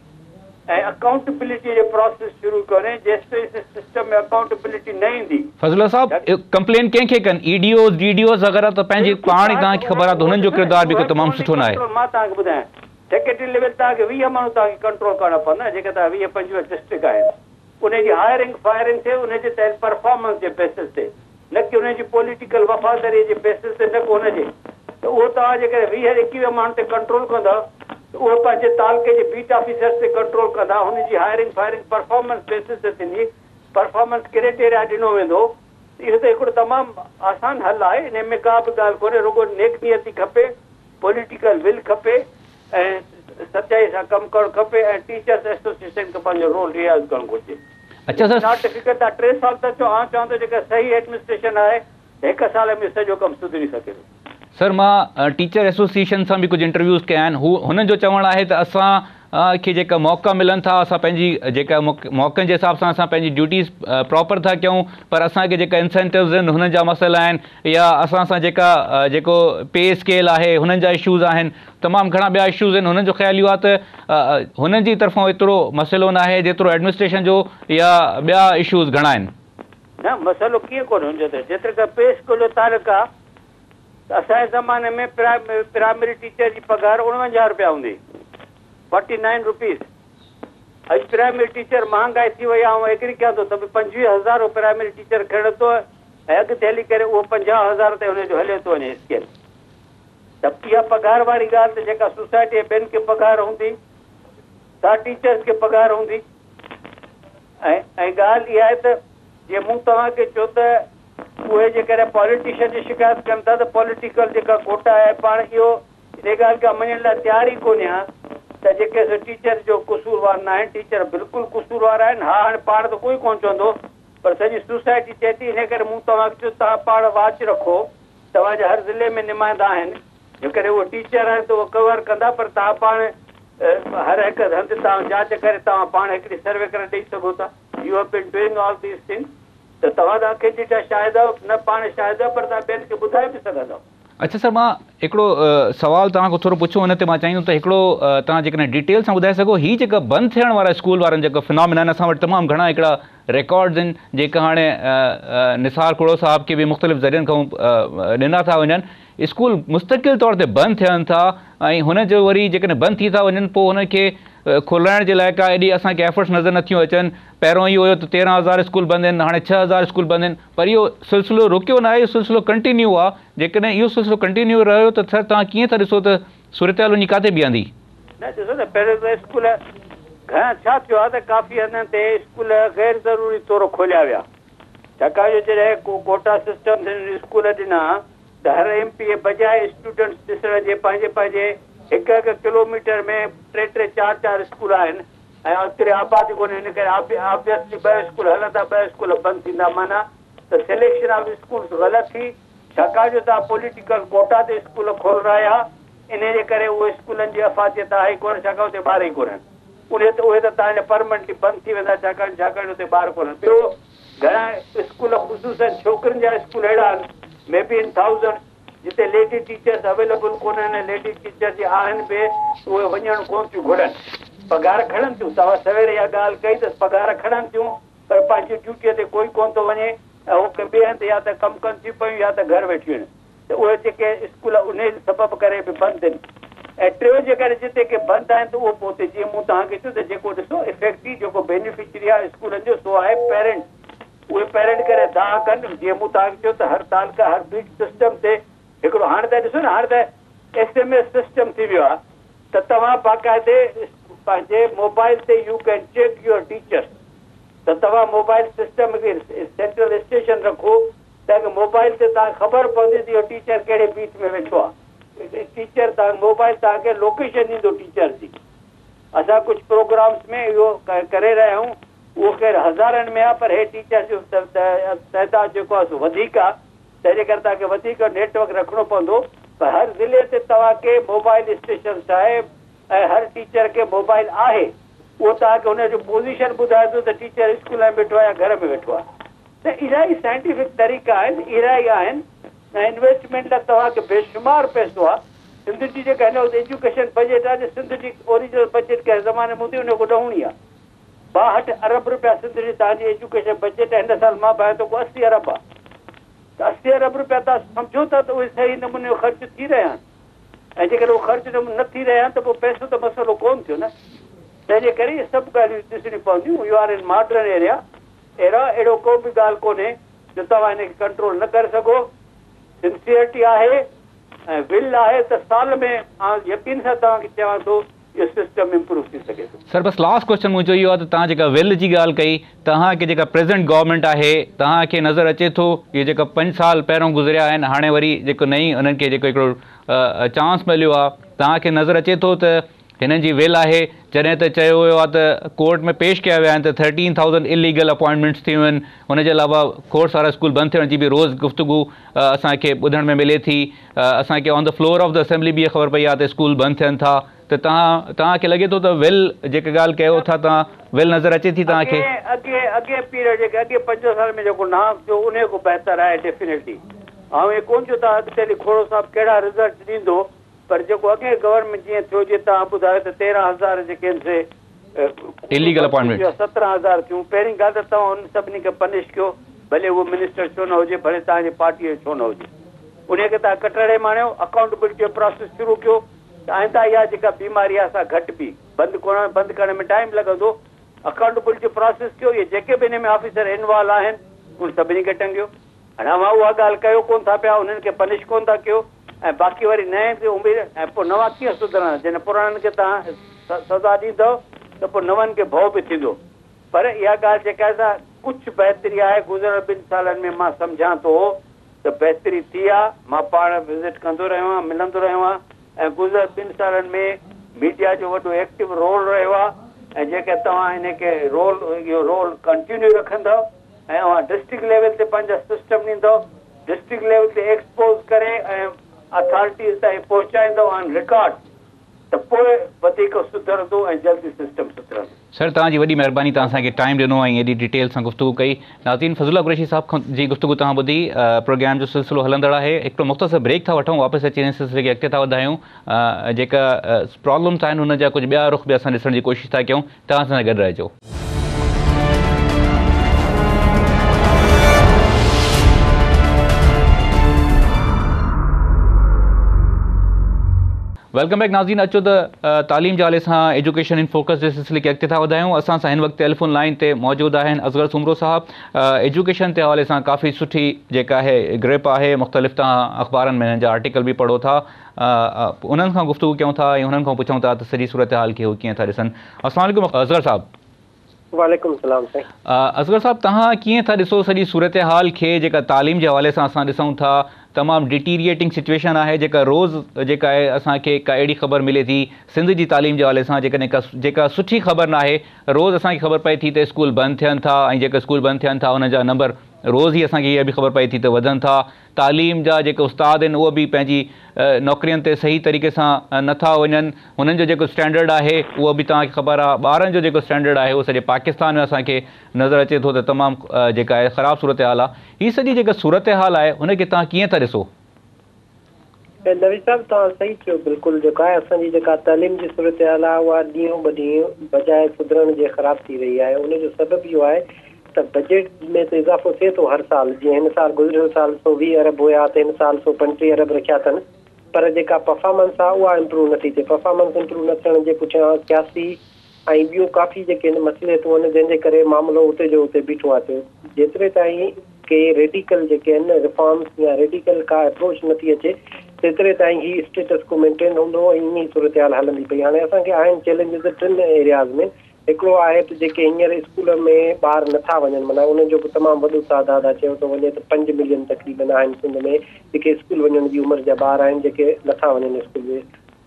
ऐं अकाउंटेबिलिटी जो प्रोसेस शुरू करें। जेसिताईं सिस्टम में अकाउंटेबिलिटी न ईंदी। फज़लुल्लाह साहब, कंप्लेन कंहिंखे कनि? ईडीओस, डीडीओस वग़ैरह त पंहिंजी पाण ई तव्हांखे ख़बर आहे त हुननि जो किरदार बि को तमामु सुठो न आहे। मां तव्हांखे ॿुधायां, सेक्रेटरी लेवल तव्हांखे 20 माण्हू तव्हांखे कंट्रोल करणा पवंदा जेके तव्हां 20-25 डिस्ट्रिक्ट आहिनि उनजी हायरिंग फायरिंग थिए उनजे तहत परफॉर्मेंस जे बेसिस ते न की उनजी पॉलिटिकल वफ़ादारी जे बेसिस ते न को उनजे त उहो तव्हां जेकॾहिं 20-21 माण्हुनि ते कंट्रोल कंदव त उहे पंहिंजे तालुके जे बीट ऑफिसर्स ते कंट्रोल कंदा हुनजी हायरिंग फायरिंग परफॉर्मेंस बेसिस ते थींदी परफॉर्मेंस क्राइटेरिया ॾिनो वेंदो इहो त हिकिड़ो तमामु आसान हल आहे इन में का बि ॻाल्हि कोन्हे रुॻो नेक नियती खपे पॉलिटिकल विल खपे ऐं सचाई सां कमु करणु खपे ऐं टीचर्स एसोसिएशन खे पंहिंजो रोल रियाज़ करणु घुरिजे। अच्छा सर नॉट डिफिकल्ट आहे 3 साल त चओ चवां थो जेका सही एडमिनिस्ट्रेशन आहे 1 साल में सॼो कमु सुधरी सघे थो। सर मां टीचर एसोसिएशन सां बि कुझु इंटरव्यूज़ कया आहिनि हुननि जो चवणु आहे त असां खे जेका मौक़ा मिलनि था असां पंहिंजी जेका मौक़नि जे हिसाब सां असां पंहिंजी ड्यूटीज़ प्रॉपर था कयूं पर असांखे जेका इंसेंटिव्स आहिनि हुननि जा मसइला आहिनि या असां सां जेको पे स्केल आहे हुननि जा इशूज़ आहिनि तमामु घणा ॿिया इशूज़ आहिनि हुननि जो ख़्यालु इहो आहे त हुननि जी तरफ़ां एतिरो मसइलो न आहे जेतिरो एडमिनिस्ट्रेशन जो या ॿिया इशूज़ घणा आहिनि। न मसइलो कीअं कोन्हे हुनजो त जेतिरे खां पे स्केल जो तालुक आहे त असांजे ज़माने में प्राइमरी टीचर जी पघार 49 रुपया हूंदी 49 रुपीज़ अॼु प्राइमरी टीचर महांगाई थी वई आहे ऐं एग्री कयां थो त 25,000 प्राइमरी टीचर खणे थो ऐं अॻिते हली करे उहो 50,000 ते हुनजो हले थो वञे स्केल त इहा पघार वारी ॻाल्हि त जेका सोसाइटी ॿियनि खे पघार हूंदी सा टीचर्स खे पघार हूंदी ऐं ॻाल्हि इहा आहे त जीअं मूं तव्हांखे चयो त उहे जेकॾहिं पॉलिटिशियन जी शिकायत कनि था त पॉलिटिकल जेका कोटा आहे पाण इहो इन ॻाल्हि खां मञण लाइ तयार ई कोन्हे हा त जेके टीचर जो कसूरवार न आहिनि टीचर बिल्कुलु कसूरवार आहिनि हा हाणे पाण त कोई कोन चवंदो पर सॼी सोसाइटी चए थी इन करे मूं तव्हांखे चयो तव्हां पाण वाच रखो तव्हांजे हर ज़िले में नुमाइंदा आहिनि जेकॾहिं उहे टीचर आहिनि त उहो कवर कंदा पर तव्हां पाण हर हिकु हंधि तव्हां जांच करे तव्हां पाण हिकिड़ी सर्वे करे ॾेई सघो था you have been doing all these things त तव्हां तव्हांखे जेका शायदि न पाण शायदि पर तव्हां ॿियनि खे ॿुधाए बि सघंदव। अच्छा सर मां हिकिड़ो सवाल तव्हांखां थोरो पुछो हुन ते मां चाहींदुमि त हिकिड़ो तव्हां जेकॾहिं डिटेल सां ॿुधाए सघो हीअ जेका बंदि थियण वारा स्कूल वारनि जेका फिनोमिना आहिनि असां वटि तमामु घणा हिकिड़ा रिकॉर्ड्स आहिनि जेका हाणे निसार कुड़ो साहब खे बि मुख़्तलिफ़ ज़रियनि खां ॾिना था वञनि स्कूल मुस्तक़िल तौर ते बंदि थियनि था ऐं हुनजो वरी जेकॾहिं बंदि थी था वञनि पोइ हुनखे खोलाइण जे लाइ का एॾी असांखे एफर्ट्स नज़र नथियूं अचनि पहिरों इहो हुयो त 13,000 स्कूल बंदि आहिनि हाणे 6,000 स्कूल बंदि आहिनि पर इहो सिलसिलो रुकियो न आहे इहो सिलसिलो कंटिन्यू आहे जेकॾहिं इहो सिलसिलो कंटिन्यू रहियो त सर तव्हां कीअं था ॾिसो त सूरत हाल वञी किथे बीहंदी? न ॾिसो न पहिरियों त स्कूल घणा छा थियो आहे त काफ़ी हंधनि ते स्कूल गैर ज़रूरी तौरु खोलिया विया छाकाणि जो जॾहिं कोटा सिस्टम स्कूल ॾिना त हर MP बजाए स्टूडेंट्स ॾिसण जे पंहिंजे हिकु किलोमीटर में 3-3, 4-4 स्कूल आहिनि ऐं ओतिरी आबादी कोन्हे हिन करे ऑब्वियसली 2 स्कूल हलंदा 2 स्कूल बंदि थींदा माना त सिलेक्शन ऑफ स्कूल्स ग़लति थी छाकाणि जो तव्हां पॉलिटिकल कोटा ते स्कूल खोल रहिया इन जे करे उहे स्कूलनि जी अफ़ादियत आहे ई कोन्हे छाकाणि उते ॿार ई कोन्हनि उहे त तव्हांजा परमानेंटली बंदि थी वेंदा छाकाणि उते ॿार कोन्हनि। ॿियो घणा स्कूल ख़ुशूसन छोकिरियुनि जा स्कूल अहिड़ा आहिनि मे बी इन 1000 जिते लेडी टीचर्स अवेलेबल कोन्हनि लेडी टीचर जे आहिनि बि उहे वञणु कोन थियूं घुरनि पघार खणनि थियूं तव्हां सवेर इहा ॻाल्हि कई त पघार खणनि थियूं पर पंहिंजी ड्यूटीअ ते कोई कोन थो वञे ऐं उहे ॿिए हंधि या त कमु कनि थियूं पियूं या त घर वेठियूं आहिनि त उहे जेके स्कूल उन सबबु करे बि बंदि आहिनि ऐं टियों जेकॾहिं जिते के बंदि आहिनि त उहो पोइ उते जीअं मूं तव्हांखे चयो त जेको ॾिसो इफेक्टिव जेको बेनिफिशरी आहे स्कूलनि जो सो आहे पेरेंट्स उहे पेरेंट करे दाह कनि जीअं मूं तव्हांखे चयो त हर तालुका हर बीट सिस्टम ते हिकिड़ो हाणे त ॾिसो न हाणे त SMS सिस्टम थी वियो आहे त तव्हां बाक़ाइदे पंहिंजे मोबाइल ते you can check your teachers त तव्हां मोबाइल सिस्टम खे सेंट्रल स्टेशन रखो तव्हांखे मोबाइल ते तव्हांखे ख़बर पवंदी त इहो टीचर कहिड़े बीच में वेठो आहे टीचर तव्हां मोबाइल तव्हांखे लोकेशन ॾींदो टीचर जी असां कुझु प्रोग्राम्स में इहो करे रहिया आहियूं उहो ख़ैर हज़ारनि में आहे पर हे टीचर जो तइदाद जेको आहे वधीक आहे तंहिंजे करे तव्हांखे वधीक नेटवर्क रखिणो पवंदो पर हर ज़िले ते तव्हांखे मोबाइल स्टेशन आहे ऐं हर टीचर खे मोबाइल आहे उहो तव्हांखे हुनजो पोज़ीशन ॿुधाए थो त टीचर स्कूल में वेठो आहे या घर में वेठो आहे त इलाही साइंटिफिक तरीक़ा आहिनि इलाही आहिनि ऐं इन्वेस्टमेंट लाइ तव्हांखे बेशुमार पैसो आहे सिंध जी जेका हिन वक़्तु एजुकेशन बजट आहे सिंध जी ओरिजिनल बजट कंहिं ज़माने में हूंदी हुन खां ॾहूणी आहे 62 अरब रुपया सिंध जी तव्हांजी एजुकेशन बजट आहे हिन साल मां पाए थो 80 अरब आहे त 80 अरब रुपया तव्हां सम्झो था त उहे सही नमूने ख़र्च थी रहिया आहिनि ऐं जेकर उहो ख़र्च न थी रहिया आहिनि त पोइ पैसो त मसइलो कोन थियो न। तंहिंजे करे इहे सभु ॻाल्हियूं ॾिसणियूं पवंदियूं। U are in modern area, अहिड़ो को बि ॻाल्हि कोन्हे जो तव्हां हिनखे कंट्रोल न करे सघो। सिंसियरिटी आहे ऐं विल आहे त साल में यकीन सां तव्हांखे चवां थो इहो सिस्टम इम्प्रूव थी सघे थो। सर बस लास्ट क्वेश्चन मुंहिंजो इहो आहे त तव्हां जेका विल जी ॻाल्हि कई, तव्हांखे जेका प्रेज़ेंट गवर्नमेंट आहे तव्हांखे नज़र अचे थो इहे जेका 5 साल पहिरियों गुज़रिया आहिनि, हाणे वरी जेको नई उन्हनि खे जेको हिकिड़ो चांस मिलियो आहे, तव्हांखे नज़र अचे थो त हिननि जी विल आहे? जॾहिं त चयो वियो आहे त कोर्ट में पेश कया विया आहिनि त 13,000 इलीगल अपॉइंटमेंट्स थी वियूं आहिनि। हुनजे अलावा खोड़ सारा स्कूल बंदि थियण जी बि रोज़ गुफ़्तगू असांखे ॿुधण में मिले थी। असांखे on the floor of the assembly बि ख़बर पई आहे त स्कूल बंदि थियनि था। त तव्हांखे लॻे थो त विल जेका ॻाल्हि कयो था तव्हां, विल नज़र अचे थी तव्हांखे? अॻे पीरियड जेके अॻे 5 साल में जेको नाम थियो उन खां बहितर आहे डेफिनेटली। ऐं इहे कोन थियो तव्हां अॻिते खोड़ो साहिबु कहिड़ा रिज़ल्ट ॾींदो, पर जेको अॻे गवर्नमेंट जीअं थियो, जीअं तव्हां ॿुधायो त 13,000 जेके आहिनि से इलीगल अपॉइंटमेंट 17,000 थियूं। पहिरीं ॻाल्हि त तव्हां उन सभिनी खे पनिश कयो, भले उहो मिनिस्टर छो न हुजे, भले तव्हांजे पार्टीअ जो छो न हुजे, उनखे तव्हां कटड़े माणियो, अकाउंटेबिलिटी जो प्रोसेस शुरू कयो त आइंदा इहा जेका बीमारी आहे असां घटि बि बंदि करण में टाइम लॻंदो। अकाउंटेबिलिटी प्रोसेस कयो, इहे जेके बि हिन में ऑफिसर इन्वॉल्व आहिनि उन सभिनी खे टंगियो। हाणे मां उहा ॻाल्हि कयो कोन था पिया, उन्हनि खे पनिश कोन था कयो, ऐं बाक़ी वरी नए ते उमेद, ऐं पोइ नवां कीअं सुधरनि? जॾहिं पुराणनि खे तव्हां सज़ा ॾींदव त पोइ नवनि खे भउ बि थींदो। पर इहा ॻाल्हि जेका आहे कुझु बहितरी आहे। गुज़िरियल 2 सालनि में मां सम्झां थो त बहितरी थी आहे। मां पाण विज़िट कंदो रहियो आहियां, मिलंदो रहियो आहियां, ऐं गुज़िरियल 2 सालनि में मीडिया जो वॾो एक्टिव रोल रहियो आहे। ऐं जेके तव्हां हिनखे इहो रोल कंटिन्यू रखंदव ऐं तव्हां डिस्ट्रिक्ट लेवल ते पंहिंजा सिस्टम ॾींदव, डिस्ट्रिक्ट लेवल ते एक्सपोज़ करे ऐं अथॉरिटीज़ ताईं पहुचाईंदो ऑन रिकॉर्ड, त पोइ वधीक सुधरंदो ऐं जल्दी सिस्टम सुधरंदो। सर तव्हांजी वॾी महिरबानी, तव्हां असांखे टाइम ॾिनो ऐं एॾी डिटेल सां गुफ़्तगू कई। नाज़रीन, फज़लुल्लाह कुरैशी साहब जी गुफ़्तगू तव्हां ॿुधी। प्रोग्राम जो सिलसिलो हलंदड़ आहे। हिकिड़ो मुख़्तसर ब्रेक था वठूं, वापसि अची हिन सिलसिले खे अॻिते था वधायूं। जेका प्रॉब्लम्स आहिनि हुन जा कुझु ॿिया रुख़ बि असां ॾिसण जी कोशिशि था कयूं। तव्हां सां गॾु रहिजो। वेलकम बैक नाज़रीन। अचो त तालीम जे हवाले सां एजुकेशन इन फोकस जे सिलसिले खे अॻिते था वधायूं। असां सां हिन वक़्तु टेलीफोन लाइन ते मौजूदु आहिनि असगर सुमरो साहब। एजुकेशन जे हवाले सां काफ़ी सुठी जेका आहे ग्रिप आहे, मुख़्तलिफ़ तव्हां अख़बारनि में हिन जा आर्टिकल बि पढ़ो था, उन्हनि खां गुफ़्तगू कयूं था ऐं उन्हनि खां पुछूं था त सॼी सूरत हाल खे उहे कीअं था ॾिसनि। अस्सलाम वालेकुम असगर साहब। वालेकुम सलाम साईं। असगर साहब, तव्हां कीअं था ॾिसो सॼी सूरत हाल खे जेका तालीम जे हवाले सां असां ॾिसूं था? तमामु डिटीरिएटिंग सिचुएशन आहे। जेका रोज़ जेका आहे असांखे का अहिड़ी ख़बर मिले थी सिंध जी तालीम जे हवाले सां, जेका सुठी ख़बर न आहे। रोज़ असांखे ख़बर पए थी त स्कूल बंदि थियनि था ऐं जेके स्कूल बंदि थियनि था उन जा नंबर रोज़ ई असांखे इहा बि ख़बर पए थी त वधनि था। तालीम जा जेके उस्ताद आहिनि उहे बि पंहिंजी नौकरियुनि ते सही तरीक़े सां नथा वञनि। हुननि जो जेको स्टैंडर्ड आहे उहो बि तव्हांखे ख़बर आहे। ॿारनि जो जेको स्टैंडर्ड आहे उहो सॼे पाकिस्तान में असांखे नज़र अचे थो त तमामु जेका आहे ख़राबु सूरत हाल आहे। हीअ सॼी जेका सूरत हाल आहे हुनखे तव्हां कीअं था ॾिसो? नवी साहब, तव्हां सही चयो। बिल्कुलु जेका आहे असांजी जेका तालीम जी सूरत हाल आहे उहा ॾींहों ॿ ॾींहुं बजाए सुधरण जे ख़राब थी रही आहे। उनजो सबबु इहो आहे त बजट में त इज़ाफ़ो थिए थो हर साल। जीअं हिन साल गुज़िरियल साल 120 अरब हुया त हिन साल 135 अरब रखिया अथनि, पर जेका परफॉर्मेंस आहे उहा इम्प्रूव नथी थिए। परफॉर्मेंस इम्प्रूव न थियण जे पुठियां सियासी ऐं ॿियूं काफ़ी जेके आहिनि मसइले थियूं आहिनि जंहिंजे करे मामिलो उते जो उते बीठो आहे। जेतिरे ताईं के रेडिकल जेके आहिनि रिफॉर्म्स या रेडिकल का अप्रोच नथी अचे तेतिरे ताईं ही स्टेटस को मेंटेन हूंदो ऐं इन ई सूरत हाल हलंदी पई। हाणे असांखे आहिनि चैलेंजिस 3 एरियाज़ में। हिकिड़ो आहे त जेके हींअर स्कूल में ॿार नथा वञनि, माना उनजो बि तमामु वॾो तादाद आहे। चयो थो वञे त 5 मिलियन तक़रीबन आहिनि सिंध में जेके स्कूल वञण जी उमिरि जा ॿार आहिनि जेके नथा वञनि स्कूल में।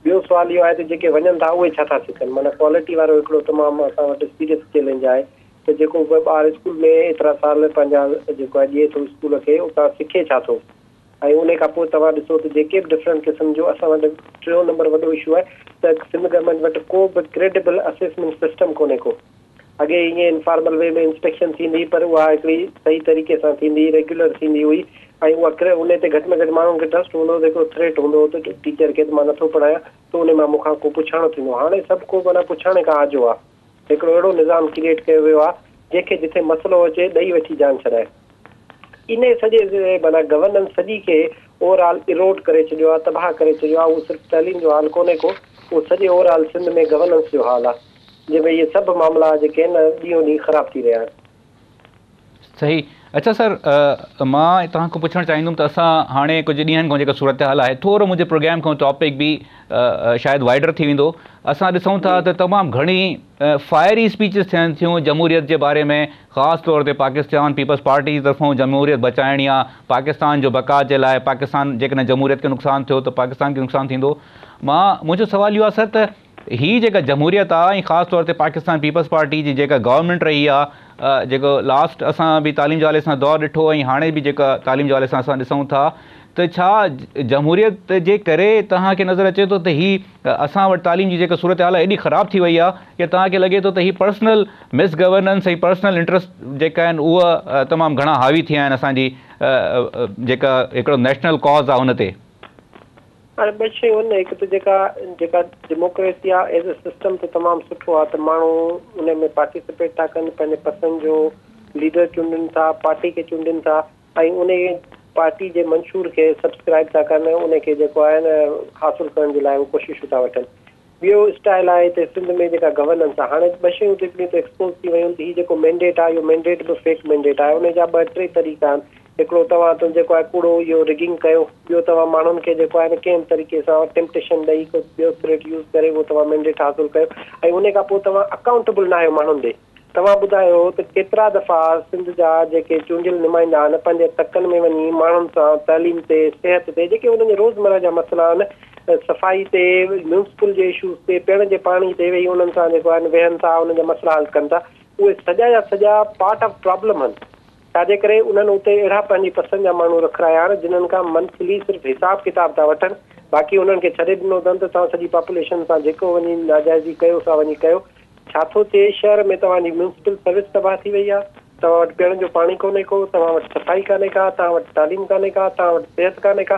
ॿियो सुवालु इहो आहे त जेके वञनि था उहे छा था सिखनि? माना क्वालिटी वारो हिकिड़ो तमामु असां वटि सीरियस चैलेंज आहे त जेको बि ॿार स्कूल में एतिरा साल पंहिंजा जेको आहे ॾिए थो स्कूल खे, उतां सिखे छा थो? ऐं उन खां पोइ तव्हां ॾिसो त जेके बि डिफरेंट क़िस्म जो असां वटि 3 नंबर वॾो इशू आहे त सिंध गवर्नमेंट वटि को बि क्रेडिबल असेसमेंट सिस्टम कोन्हे को। अॻे ईअं इनफॉर्मल वे में इंस्पेक्शन थींदी, पर उहा हिकिड़ी सही तरीक़े सां थींदी, रेगुलर थींदी हुई ऐं उहा उन ते घटि में घटि माण्हुनि खे ट्रस्ट हूंदो हो। जेको थ्रेट हूंदो हो त टीचर खे त मां नथो पढ़ायां त उन मां मूंखां को पुछाणो थींदो। हाणे सभु को माना पुछाणे खां आजो आहे। हिकिड़ो अहिड़ो निज़ाम क्रिएट कयो वियो आहे जंहिंखे जिथे मसइलो अचे ॾेई वठी जान छॾाए। इन सॼे माना गवर्नेंस सॼी खे ओवरऑल इरोड करे छॾियो आहे, तबाह करे छॾियो आहे। उहो सिर्फ़ु तइलीम जो हाल कोन्हे को, उहो सॼे ओवरऑल सिंध में गवर्नेंस जो हाल आहे, जंहिंमें इहे सभु मामला जेके आहिनि ॾींहों ॾींहुं ख़राब थी रहिया आहिनि। सही। अच्छा सर, मां तव्हां खां पुछणु चाहींदुमि त असां हाणे कुझु ॾींहंनि खां जेका सूरत हाल आहे, थोरो मुंहिंजे प्रोग्राम खां टॉपिक बि शायदि वाइडर थी वेंदो। असां ॾिसूं था त तमामु घणी फायरी स्पीचिस थियनि थियूं जमहूरियत जे बारे में, ख़ासि तौर ते पाकिस्तान पीपल्स पार्टी जी तरफ़ां जमहूरियत बचाइणी आहे, पाकिस्तान जो बका जे लाइ, पाकिस्तान जेकॾहिं जमहूरियत खे नुक़सानु थियो त पाकिस्तान खे नुक़सानु थींदो। मुंहिंजो सुवालु इहो आहे सर त हीअ जेका जमहूरियत आहे ऐं ख़ासि तौर ते पाकिस्तान पीपल्स पार्टी जी जेका गवर्नमेंट रही आहे, जेको लास्ट असां बि तालीम जे हवाले सां दौरु ॾिठो ऐं हाणे बि जेका तालीम जे हवाले सां असां ॾिसूं था, त छा जमहूरियत जे करे तव्हांखे नज़र अचे थो त हीअ असां वटि तालीम जी जेका सूरत हाल आहे एॾी ख़राबु थी वई आहे कि तव्हांखे लॻे थो त हीअ पर्सनल मिस गवर्नेंस ऐं पर्सनल इंट्रस्ट जेका आहिनि उहा तमामु घणा हावी थी विया आहिनि असांजी जेका हिकिड़ो नेशनल कॉज़ आहे हुन ते? हाणे ॿ शयूं आहिनि। हिकु त जेका डेमोक्रेसी आहे एज़ अ सिस्टम त तमामु सुठो आहे, त माण्हू उन में पार्टिसिपेट था कनि, पंहिंजे पसंदि जो लीडर चूंडनि था, पार्टी खे चूंडनि था ऐं उन पार्टी जे मंशूर खे सब्सक्राइब था कनि, उनखे जेको आहे न हासिलु करण जे लाइ उहे कोशिशूं था वठनि। ॿियो स्टाइल आहे हिते सिंध में जेका गवर्नेंस आहे, हाणे ॿ शयूं हिकिड़ियूं त एक्सपोज़ थी वियूं त हीअ जेको मैंडेट आहे इहो मैंडेट बि फेक मैंडेट आहे। उन जा 2-3 तरीक़ा आहिनि। हिकिड़ो तव्हां त जेको आहे कूड़ो इहो रिगिंग कयो, ॿियो तव्हां माण्हुनि खे जेको आहे न कंहिं तरीक़े सां टेम्पटेशन ॾेई ॿियो थ्रेट यूज़ करे उहो तव्हां मैंडेट हासिलु कयो ऐं उन खां पोइ तव्हां अकाउंटेबल न आहियो माण्हुनि ॾे। तव्हां ॿुधायो त केतिरा दफ़ा सिंध जा जेके चूंडियल नुमाइंदा आहिनि पंहिंजे तकनि में वञी माण्हुनि सां तालीम ते, सिहत ते, जेके उन्हनि जे रोज़मर्रा जा मसइला आहिनि, सफ़ाई ते, म्यूनिसिपल जे इशूज़ ते, पीअण जे पाणी ते वेही उन्हनि सां जेको आहे वेहनि था, उन्हनि जा मसइला हल कनि था। उहे सॼा जा सॼा पार्ट ऑफ प्रॉब्लम आहिनि। छाजे करे उन्हनि उते अहिड़ा पंहिंजी पसंदि जा माण्हू रखाया आहिनि जिन्हनि खां मंथली सिर्फ़ु हिसाब किताब था वठनि, बाक़ी उन्हनि खे छॾे ॾिनो अथनि त तव्हां सॼी पॉपुलेशन सां जेको वञी नाजाइज़ी कयो सा वञी कयो। छा थो थिए, शहर में तव्हांजी म्यूनिसिपल सर्विस तबाह थी वई आहे, तव्हां वटि पीअण जो पाणी कोन्हे को, तव्हां वटि सफ़ाई कान्हे का, तव्हां वटि तालीम कान्हे का, तव्हां वटि सिहत कान्हे का।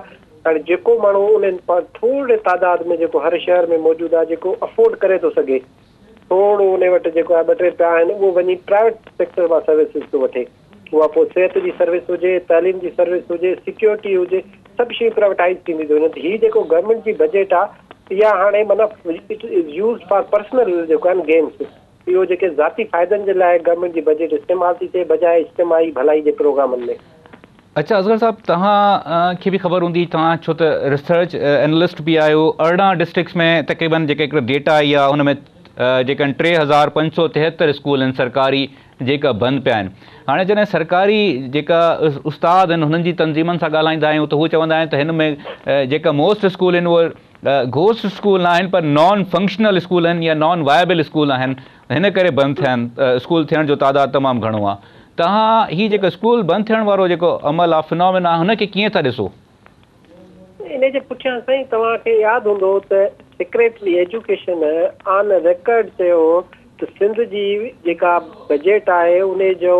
हाणे जेको माण्हू उन्हनि थोरे तादाद में जेको हर शहर में मौजूदु आहे, जेको अफोर्ड करे थो सघे, थोरो उन वटि जेको आहे 2-3 रुपया आहिनि, उहो वञी प्राइवेट सेक्टर मां सर्विसिस थो वठे। उहा पोइ सिहत जी सर्विस हुजे, तालीम जी सर्विस हुजे, सिक्योरिटी हुजे, सभु शयूं प्राइवेटाइज़ थींदी थियूं वञनि। हीअ जेको गवर्नमेंट जी बजट आहे इहा हाणे मतिलबु it is use for personal जेको आहे गेम्स। इहो जेके ज़ाती फ़ाइदनि जे लाइ गवर्नमेंट जी बजट इस्तेमालु थी थिए बजाए इज्तिमाही भलाई जे प्रोग्रामनि में। अच्छा असगर साहब, तव्हांखे बि ख़बर हूंदी, तव्हां छो त रिसर्च एनालिस्ट बि आहियो। 18 डिस्ट्रिक्ट्स में तक़रीबन जेके हिकिड़ो डेटा आई आहे हुन में जेके 3573 स्कूल आहिनि सरकारी जेका बंदि पिया आहिनि। हाणे जॾहिं सरकारी जेका उस्ताद आहिनि हुननि जी तंज़ीमनि सां ॻाल्हाईंदा आहियूं त हू चवंदा आहिनि त हिन में जेका मोस्ट स्कूल आहिनि उहे घोस्ट स्कूल न आहिनि पर नॉन फंक्शनल स्कूल आहिनि या नॉन वायबल स्कूल आहिनि, हिन करे बंदि थिया आहिनि। स्कूल थियण जो तादादु तमामु घणो आहे। तव्हां हीअ जेको स्कूल बंदि थियण वारो जेको अमल आहे, फिनोमेना आहे, हुनखे कीअं था ॾिसो? इन जे पुठियां साईं तव्हांखे यादि हूंदो त सेक्रेटरी एजुकेशन ऑन रिकॉर्ड चयो त सिंध जी जेका बजट आहे उन जो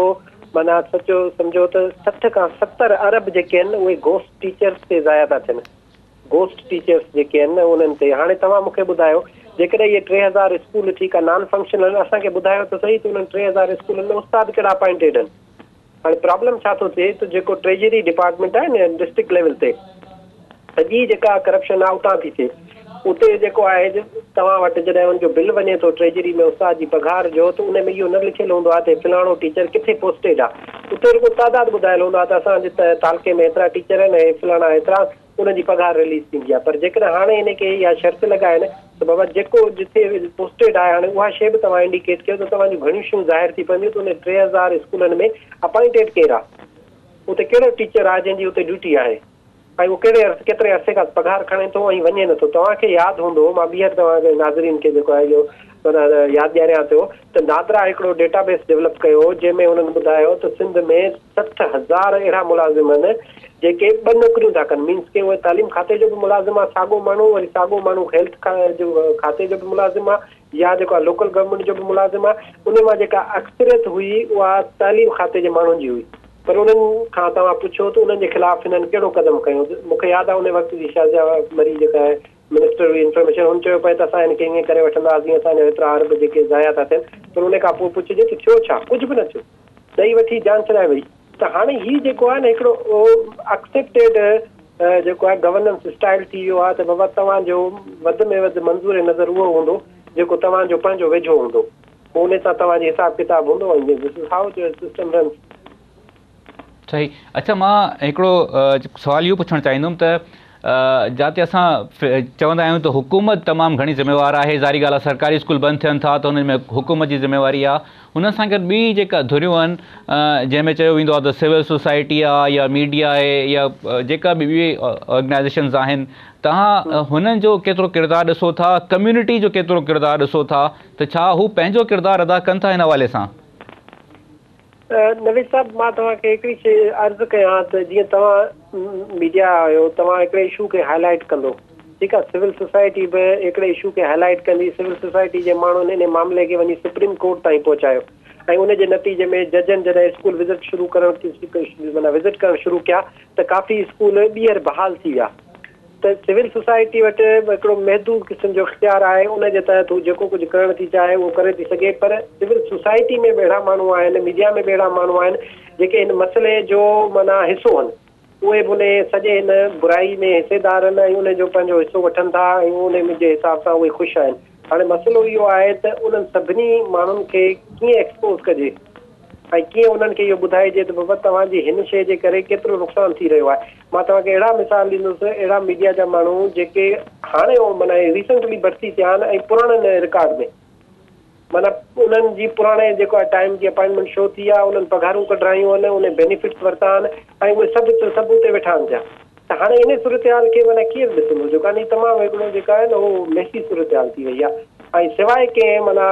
माना सचो सम्झो त 60 खां 70 अरब जेके आहिनि उहे घोस्ट टीचर्स ते ज़ाया था थियनि। घोस्ट टीचर्स जेके आहिनि उन्हनि ते। हाणे तव्हां मूंखे ॿुधायो, जेकॾहिं इहे 3000 स्कूल ठीकु आहे नॉन फंक्शनल, असांखे ॿुधायो त सही त उन्हनि 3000 स्कूलनि में उस्ताद कहिड़ा अपॉइंटेड आहिनि। हाणे प्रॉब्लम छा थो थिए त जेको ट्रेजरी डिपार्टमेंट आहे न डिस्ट्रिक्ट लेवल ते, सॼी जेका करप्शन आहे उतां थी थिए। उते जेको आहे तव्हां वटि जॾहिं हुनजो बिल वञे थो ट्रेजरी में उस्ताद जी पघार जो, त उन में इहो न लिखियलु हूंदो आहे त फलाणो टीचर किथे पोस्टेड आहे। उते रुॻो तादादु ॿुधायलु हूंदो आहे त असांजे तालके में एतिरा टीचर आहिनि ऐं फलाणा एतिरा, उनजी पघार रिलीज़ थींदी आहे। पर जेकॾहिं हाणे इनखे इहा शर्त लॻाइनि त बाबा जेको जिथे पोस्टेड आहे, हाणे उहा शइ बि तव्हां इंडिकेट कयो त तव्हांजूं घणियूं शयूं ज़ाहिर थी पवंदियूं त उन 3000 स्कूलनि में अपॉइंटेड केरु आहे, उते कहिड़ो टीचर आहे जंहिंजी उते ड्यूटी आहे ऐं उहो केतिरे अरसे खां पघार खणे थो ऐं वञे नथो। तव्हांखे यादि हूंदो, मां ॿीहर तव्हांखे नाज़रीन खे जेको आहे इहो माना यादि ॾियारियां थो त नादरा हिकिड़ो डेटाबेस डेवलप कयो जंहिंमें हुननि ॿुधायो त सिंध में 60,000 अहिड़ा मुलाज़िम आहिनि जेके 2 नौकरियूं था कनि। मीन्स के उहे तालीम खाते जो बि मुलाज़िम आहे, साॻियो माण्हू, वरी साॻियो माण्हू हेल्थ जो खाते जो बि मुलाज़िम आहे या जेको आहे लोकल गवर्नमेंट जो बि मुलाज़िम आहे। उन मां जेका अक्सरियत हुई उहा तालीम खाते जे माण्हुनि जी हुई। पर उन्हनि खां तव्हां पुछो त उन्हनि जे ख़िलाफ़ हिननि कहिड़ो क़दम खयो। मूंखे यादि आहे उन वक़्तु जी शाज़िया मरी जेका आहे मिनिस्टर हुई इंफॉर्मेशन, हुन चयो पिए त असां हिनखे ईअं करे वठंदासीं, असांजा एतिरा अरब जेके ज़ाया था थियनि। पर उन खां पोइ पुछिजे त थियो छा, कुझु बि न थियो, ॾेई वठी जान छॾाए वई। त हाणे हीउ जेको आहे न हिकिड़ो एक्सेप्टेड जेको आहे गवर्नेंस स्टाइल थी वियो आहे त बाबा तव्हांजो वधि में वधि मंज़ूर नज़र उहो हूंदो जेको तव्हांजो पंहिंजो वेझो हूंदो, उन सां तव्हांजो हिसाब किताब हूंदो। सिस्टम रन सही। अच्छा, मां हिकिड़ो सुवाल इहो पुछणु चाहींदुमि त जिते असां चवंदा आहियूं त हुकूमत तमामु घणी ज़िम्मेवार आहे, ज़ारी ॻाल्हि आहे सरकारी स्कूल बंदि थियनि था त हुन में हुकूमत जी ज़िम्मेवारी आहे, हुन सां गॾु ॿी जेका धुरियूं आहिनि जंहिंमें चयो वेंदो आहे त सिविल सोसाइटी आहे या मीडिया आहे या जेका बि ॿी ऑर्गेनाइज़ेशन्स आहिनि, तव्हां हुननि जो केतिरो किरदारु ॾिसो था, कम्यूनिटी जो केतिरो किरदारु ॾिसो था, त छा हू पंहिंजो किरदारु अदा कनि था हिन हवाले सां? नवीद साहब, मां तव्हांखे हिकिड़ी शइ अर्ज़ु कयां त जीअं तव्हां मीडिया आहियो, तव्हां हिकिड़े इशू खे हाईलाइट कंदो, ठीकु आहे, सिविल सोसाइटी बि हिकिड़े इशू खे हाईलाइट कंदी, सिविल सोसाइटी जे माण्हुनि इन मामले खे वञी सुप्रीम कोर्ट ताईं पहुचायो ऐं उनजे नतीजे में जजनि जॾहिं स्कूल विज़िट करणु शुरू कया त काफ़ी स्कूल ॿीहर बहाल थी विया। त सिविल सोसाइटी वटि हिकिड़ो महदूद क़िस्म जो इख़्तियार आहे, उनजे तहत हू जेको कुझु करणु थी चाहे उहो करे थी सघे, पर सिविल सोसाइटी में बि अहिड़ा माण्हू आहिनि, मीडिया में बि अहिड़ा माण्हू आहिनि जेके हिन मसइले जो माना हिसो आहिनि, उहे बि उन सॼे हिन बुराई में हिसेदार आहिनि ऐं उनजो पंहिंजो हिसो वठनि था ऐं उन जे हिसाब सां उहे ख़ुशि आहिनि। हाणे मसइलो इहो आहे त उन्हनि सभिनी माण्हुनि खे कीअं एक्सपोज़ कजे ऐं कीअं उन्हनि खे इहो ॿुधाइजे त बाबा तव्हांजी हिन शइ जे करे केतिरो नुक़सानु थी रहियो आहे। मां तव्हांखे अहिड़ा मिसाल ॾींदुसि, अहिड़ा मीडिया जा माण्हू जेके हाणे माना रिसेंटली भर्ती थिया आहिनि ऐं पुराणनि रिकॉर्ड में माना उन्हनि जी पुराणे जेको आहे टाइम जी अपॉइंटमेंट शो थी आहे, उन्हनि पघारूं कढायूं आहिनि, उन बेनिफिट्स वरिता आहिनि ऐं उहे सभु उते वेठा आहिनि पिया। त हाणे इन सूरत हाल खे माना केरु ॾिसंदो, जेको आहे तमामु हिकिड़ो जेका आहे न उहो मैसी सूरत हाल थी वई आहे ऐं सवाइ कंहिं माना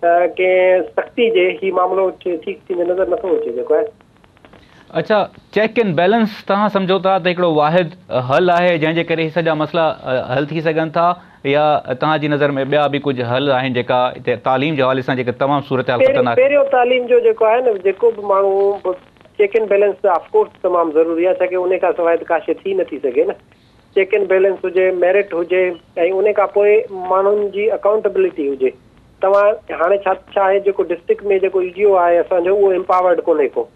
कंहिं सख़्ती जे ही मामिलो ठीकु थींदो नज़र नथो अचे जेको आहे। अच्छा, चेक एंड बैलेंस तव्हां सम्झो था त हिकिड़ो वाहिद हल आहे जंहिंजे करे ही सॼा मसइला हल थी सघनि था, या तव्हांजी नज़र में ॿिया बि कुझु हल आहिनि जेका हिते तालीम जे हवाले सां जेके तमामु सूरत हाल ख़तरनाक? पहिरियों तालीम जो जेको आहे न, जेको बि माण्हू चेक एंड बैलेंस त ऑफकोर्स तमामु ज़रूरी आहे, छाकाणि उन खां सवाइ त का शइ थी नथी सघे न। चेक एंड बैलेंस हुजे, मेरिट हुजे ऐं उन खां पोइ माण्हुनि जी अकाउंटेबिलिटी हुजे। तव्हां हाणे छा आहे, जेको डिस्ट्रिक्ट में जेको ईडीओ आहे असांजो, उहो एम्पावर्ड कोन्हे को,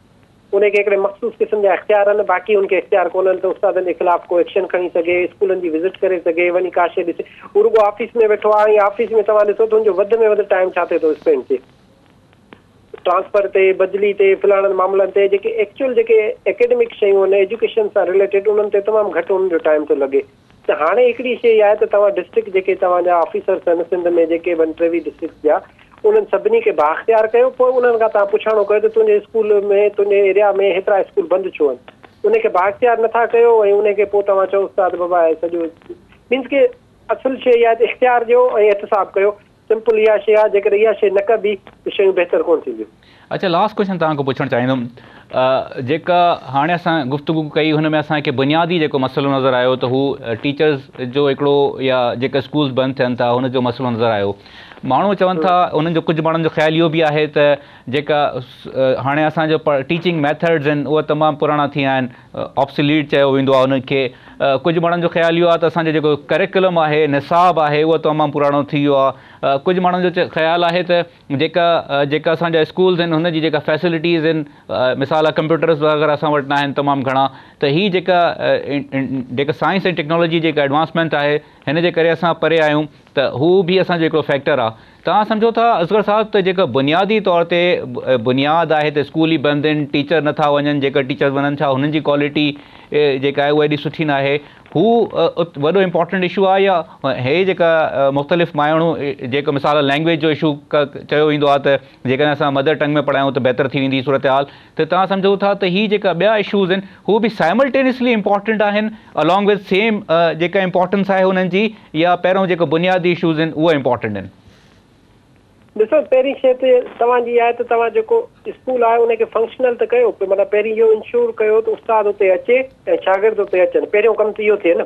उनखे हिकिड़े मख़सूस क़िस्म जा इख़्तियार आहिनि, बाक़ी उनखे इख़्तियार कोन्हनि त उस्तादनि जे ख़िलाफ़ को एक्शन खणी सघे, स्कूलनि जी विज़िट करे सघे, वञी का शइ ॾिसे। रुॻो ऑफिस में वेठो आहे ऐं ऑफिस में तव्हां ॾिसो त हुनजो वधि में वधि टाइम छा थिए थो स्पेंड थिए, ट्रांसफर ते, बदिली ते, फलाणनि मामलनि ते, जेके एक्चुअल जेके एकेडमिक शयूं आहिनि एजुकेशन सां रिलेटेड, उन्हनि ते तमामु घटि उन्हनि जो टाइम थो लॻे। त हाणे हिकिड़ी शइ आहे त तव्हां डिस्ट्रिक्ट जेके तव्हांजा ऑफिसर्स आहिनि सिंध में जेके 23 डिस्ट्रिक्ट जा, उन्हनि सभिनी खे बाख़्तियार कयो, पोइ उन्हनि खां तव्हां पुछाणो कयो त तुंहिंजे स्कूल में, तुंहिंजे एरिया में हेतिरा स्कूल बंदि छो आहिनि, उनखे बाख़्तियार नथा कयो ऐं उनखे पोइ तव्हां चओ उस्ताद बाबा सॼो मीन्स के असुल शइ आहे त इख़्तियार ॾियो ऐं एहतिसाब कयो। सिंपल इहा शइ आहे, जेकॾहिं इहा शइ न कबी त शयूं बहितर कोन थींदियूं। अच्छा, लास्ट क्वेश्चन तव्हांखां पुछणु चाहींदुमि, जेका हाणे असां गुफ़्तगू कई हुन में असांखे बुनियादी जेको मसइलो नज़र आयो त हू टीचर्स जो हिकिड़ो या जेके स्कूल्स बंदि थियनि था हुनजो मसइलो नज़र आयो। माण्हू चवनि था, उन्हनि जो कुझु माण्हुनि जो ख़्यालु इहो बि आहे त जेका हाणे असांजो टीचिंग मैथड्स आहिनि उहे तमामु पुराणा थी विया आहिनि, ऑब्सोलीट चयो वेंदो आहे उनखे। कुझु माण्हुनि जो ख़्यालु इहो आहे त असांजो जेको करिकुलम आहे, निसाब आहे, उहो तमामु पुराणो थी वियो आहे। कुझु माण्हुनि जो ख़्यालु आहे त जेका असांजा स्कूल्स आहिनि हुनजी जेका फैसिलिटीज़ आहिनि, मिसाल आहे कंप्यूटर्स वग़ैरह असां वटि न आहिनि तमामु घणा, त हीअ जेका साइंस ऐं टेक्नोलॉजी जेका एडवांसमेंट आहे हिन जे करे असां परे आहियूं, त हू बि असांजो हिकिड़ो फैक्टर आहे। तव्हां सम्झो था असगर साहिबु त जेका बुनियादी तौर ते बुनियादु आहे त स्कूल ई बंदि आहिनि, टीचर नथा वञनि, जेका टीचर वञनि छा हुननि जी क्वालिटी जेका आहे उहा एॾी सुठी न आहे, हू वॾो इम्पॉर्टेंट इशू आहे? या हे जेका मुख़्तलिफ़ माण्हू जेको मिसाल लैंग्वेज जो इशू चयो वेंदो आहे त जेकॾहिं असां मदर टंग में पढ़ायूं त बहितर थी वेंदी सूरत हाल, त तव्हां सम्झो था त हीअ जेका ॿिया इशूज़ आहिनि हू बि साइमल्टेनियसली इम्पॉर्टेंट आहिनि अलॉन्ग विद सेम जेका इम्पॉर्टेंस आहे हुननि जी, या पहिरियों जेको बुनियादी इशूज़ आहिनि उहे इम्पॉर्टेंट आहिनि? ॾिसो, पहिरीं शइ त तव्हांजी आहे त तव्हां जेको स्कूल आहे उनखे फंक्शनल त कयो, माना पहिरीं इहो इंश्योर कयो त उस्ताद उते अचे ऐं शागिर्द उते अचनि, पहिरियों कमु त इहो थिए न।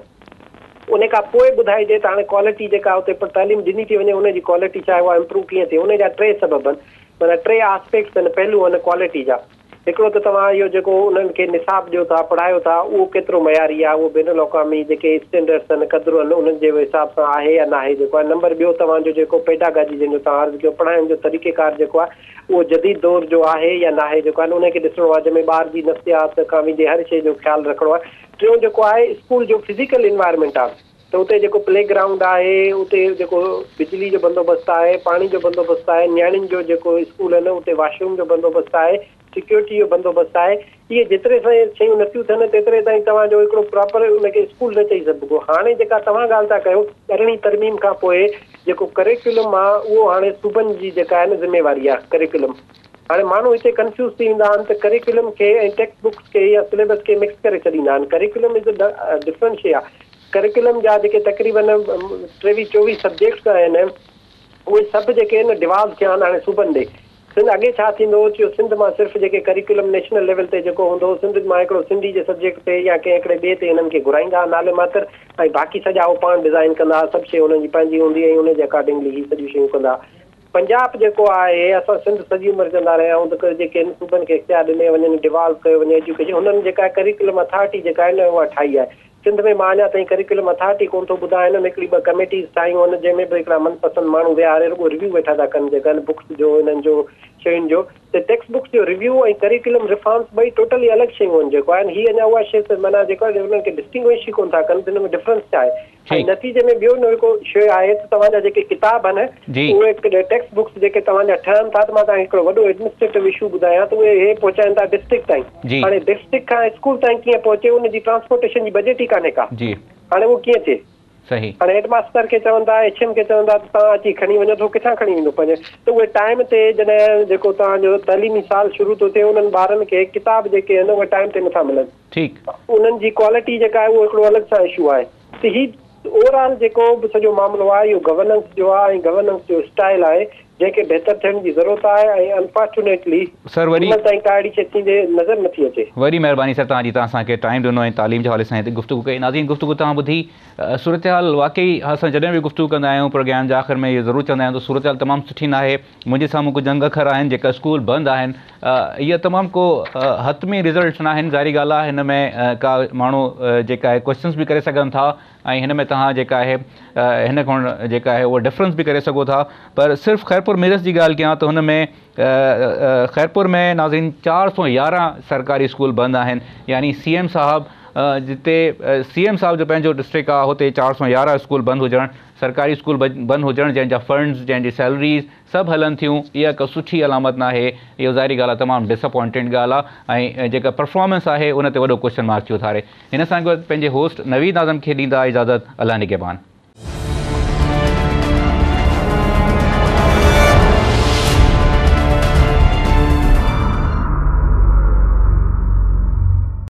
उन खां पोइ ॿुधाइजे त हाणे क्वालिटी जेका उते तालीम ॾिनी थी वञे उनजी क्वालिटी छा आहे, उहा इम्प्रूव कीअं थिए। उनजा 3 सबब आहिनि, माना 3 आस्पेक्ट्स आहिनि, पहलू आहिनि क्वालिटी जा। हिकिड़ो त तव्हां इहो जेको उन्हनि खे निसाब ॾियो था पढ़ायो था उहो केतिरो मयारी आहे, उहो बैनुल अक़वामी जेके स्टैंडर्ड्स आहिनि क़दुरु आहिनि उन्हनि जे हिसाब सां आहे या न आहे जेको आहे। नंबर ॿियो तव्हांजो जेको पेडागाजी जंहिंजो तव्हां अर्ज़ु कयो पढ़ाइण जो तरीक़ेकार जेको आहे उहो जदीद दौर जो आहे या न आहे जेको आहे उनखे ॾिसणो आहे, जंहिंमें ॿार जी नफ़सियात कामिंदे हर शइ जो ख़्यालु रखिणो आहे। टियों जेको आहे स्कूल जो फिज़िकल इन्वायरमेंट आहे, त उते जेको प्ले ग्राउंड आहे, उते जेको बिजली जो बंदोबस्तु आहे, पाणी जो बंदोबस्तु आहे, नियाणियुनि जो जेको स्कूल आहिनि उते वॉशरूम जो बंदोबस्तु आहे, सिक्योरिटी जो बंदोबस्तु आहे। इहे जेतिरे सां शयूं नथियूं थियनि तेतिरे ताईं तव्हांजो हिकिड़ो प्रॉपर उनखे स्कूल न चई सघिबो। हाणे जेका तव्हां ॻाल्हि था कयो 18वीं तरमीम खां पोइ जेको करिकुलम आहे उहो हाणे सूबनि जी जेका आहे न ज़िम्मेवारी आहे करिकुलम। हाणे माण्हू हिते कंफ्यूज़ थी वेंदा आहिनि त करिकुलम खे ऐं टेक्स्ट बुक्स खे या सिलेबस खे मिक्स करे छॾींदा आहिनि। करिकुलम इज़ अ डिफरेंट शइ आहे। करिकुलम जा जेके तक़रीबन 23-24 सब्जेक्ट्स आहिनि उहे सभु जेके आहिनि डिवाल्व थिया आहिनि हाणे सूबनि ॾे। सिंध अॻे छा थींदो हो, सिंध मां सिर्फ़ु जेके करिकुलम नेशनल लेवल ते जेको हूंदो सिंध मां हिकिड़ो सिंधी जे सब्जेक्ट ते या कंहिं हिकिड़े ॿिए ते हिननि खे घुराईंदा नाले मात्र, ऐं बाक़ी सॼा उहो पाण डिज़ाइन कंदा, सभु शइ हुननि जी पंहिंजी हूंदी ऐं हुनजे अकॉर्डिंगली ही सॼियूं शयूं कंदा। पंजाब जेको आहे असां सिंध सॼी उमिरि कंदा रहिया आहियूं त जेके आहिनि सूबनि खे इख्तियार ॾिने वञनि, डिवाल्व कयो वञे एजुकेशन, हुननि जेका करिकुलम अथॉरिटी जेका आहे न उहा ठाही आहे। सिंध में मां अञा ताईं करिकुलम अथॉरिटी कोन थो ॿुधायां, हिननि हिकिड़ी ॿ कमेटीज़ ठाहियूं आहिनि जंहिंमें बि हिकिड़ा मनपसंदि माण्हू विहारे रुॻो रिव्यू वेठा था कनि जेका आहिनि बुक्स जो, हिननि जो शयुनि जो। त टेक्स्ट बुक्स जो रिव्यू ऐं करिकुलम रिफॉर्म्स ॿई टोटली अलॻि शयूं आहिनि जेको आहे। हीअ अञा उहा शइ माना जेको आहे हुननि खे डिस्टिंग्विश ई कोन था कनि, हिन में डिफरेंस छा आहे। ऐं नतीजे में ॿियो हिकिड़ो शइ आहे त तव्हांजा जेके किताब आहिनि उहे टेक्स्ट बुक्स जेके तव्हांजा ठहनि था, त मां तव्हांखे हिकिड़ो वॾो एडमिनिस्ट्रेटिव इशू ॿुधायां त उहे हे पहुचाइनि था डिस्ट्रिक्ट ताईं। हाणे डिस्ट्रिक्ट खां स्कूल ताईं कीअं पहुचे, उनजी ट्रांसपोर्टेशन जी बजट ई कान्हे का। हाणे उहो कीअं थिए? सही। हाणे हेडमास्टर खे चवंदा, एचएम खे चवंदा त तव्हां अची खणी वञो, तो किथां खणी वेंदो पंहिंजे? त उहे टाइम ते जॾहिं जेको तव्हांजो तइलीमी साल शुरू थो थिए उन्हनि ॿारनि खे किताब जेके आहिनि उहे टाइम ते नथा मिलनि। ठीकु। उन्हनि जी क्वालिटी जेका आहे उहो हिकिड़ो अलॻि सां इशू आहे। त ही ओवरऑल जेको बि सॼो मामिलो आहे इहो गवर्नेंस जो आहे ऐं गवर्नेंस जो स्टाइल आहे जंहिंखे बहितर थियण जी ज़रूरत आहे। ऐं अनफॉर्चुनेटली सर वरी ताईं का अहिड़ी शइ थींदे नज़र नथी अचे। वरी महिरबानी सर तव्हांजी, तव्हां असांखे टाइम ॾिनो ऐं तालीम जे हवाले सां हिते गुफ़्तगू कई। नाज़रीन गुफ़्तगू तव्हां ॿुधी। सूरत हाल वाक़ई असां जॾहिं बि गुफ़्तगू कंदा आहियूं प्रोग्राम जे आख़िर में इहो ज़रूरु चवंदा आहियूं त सूरत हाल तमामु सुठी न आहे। मुंहिंजे साम्हूं कुझु अंग अखर आहिनि जेका स्कूल बंदि आहिनि, इहा तमामु को हतमी रिज़ल्ट न आहिनि। ज़ाहिरी ॻाल्हि आहे हिन में का माण्हू जेका आहे क्वेश्चन्स बि करे सघनि था ऐं हिन में तव्हां जेका आहे हिन खां जेका आहे उहा डिफरेंस बि करे सघो था। पर सिर्फ़ु ख़ैरपुर मिरस जी ॻाल्हि कयां त हुन में ख़ैरपुर में नाज़रीन 411 सरकारी स्कूल बंदि आहिनि। यानी CM साहब जिते CM साहब जो पंहिंजो डिस्ट्रिक्ट आहे हुते 411 स्कूल बंदि हुजणु, सरकारी स्कूल बंदि हुजणु, जंहिंजा फंड्स, जंहिंजी सैलरीज़ सभु हलनि थियूं, इहा का सुठी अलामत न आहे। इहो ज़ाहिरी ॻाल्हि आहे, तमामु डिसअपॉइंटेड ॻाल्हि आहे ऐं जेका परफॉर्मेंस आहे उन ते वॾो क्वेश्चन मार्क थी उथारे। हिन सां गॾु पंहिंजे होस्ट नवीद आज़म खे ॾींदा इजाज़त। अल्लाह निगहबान।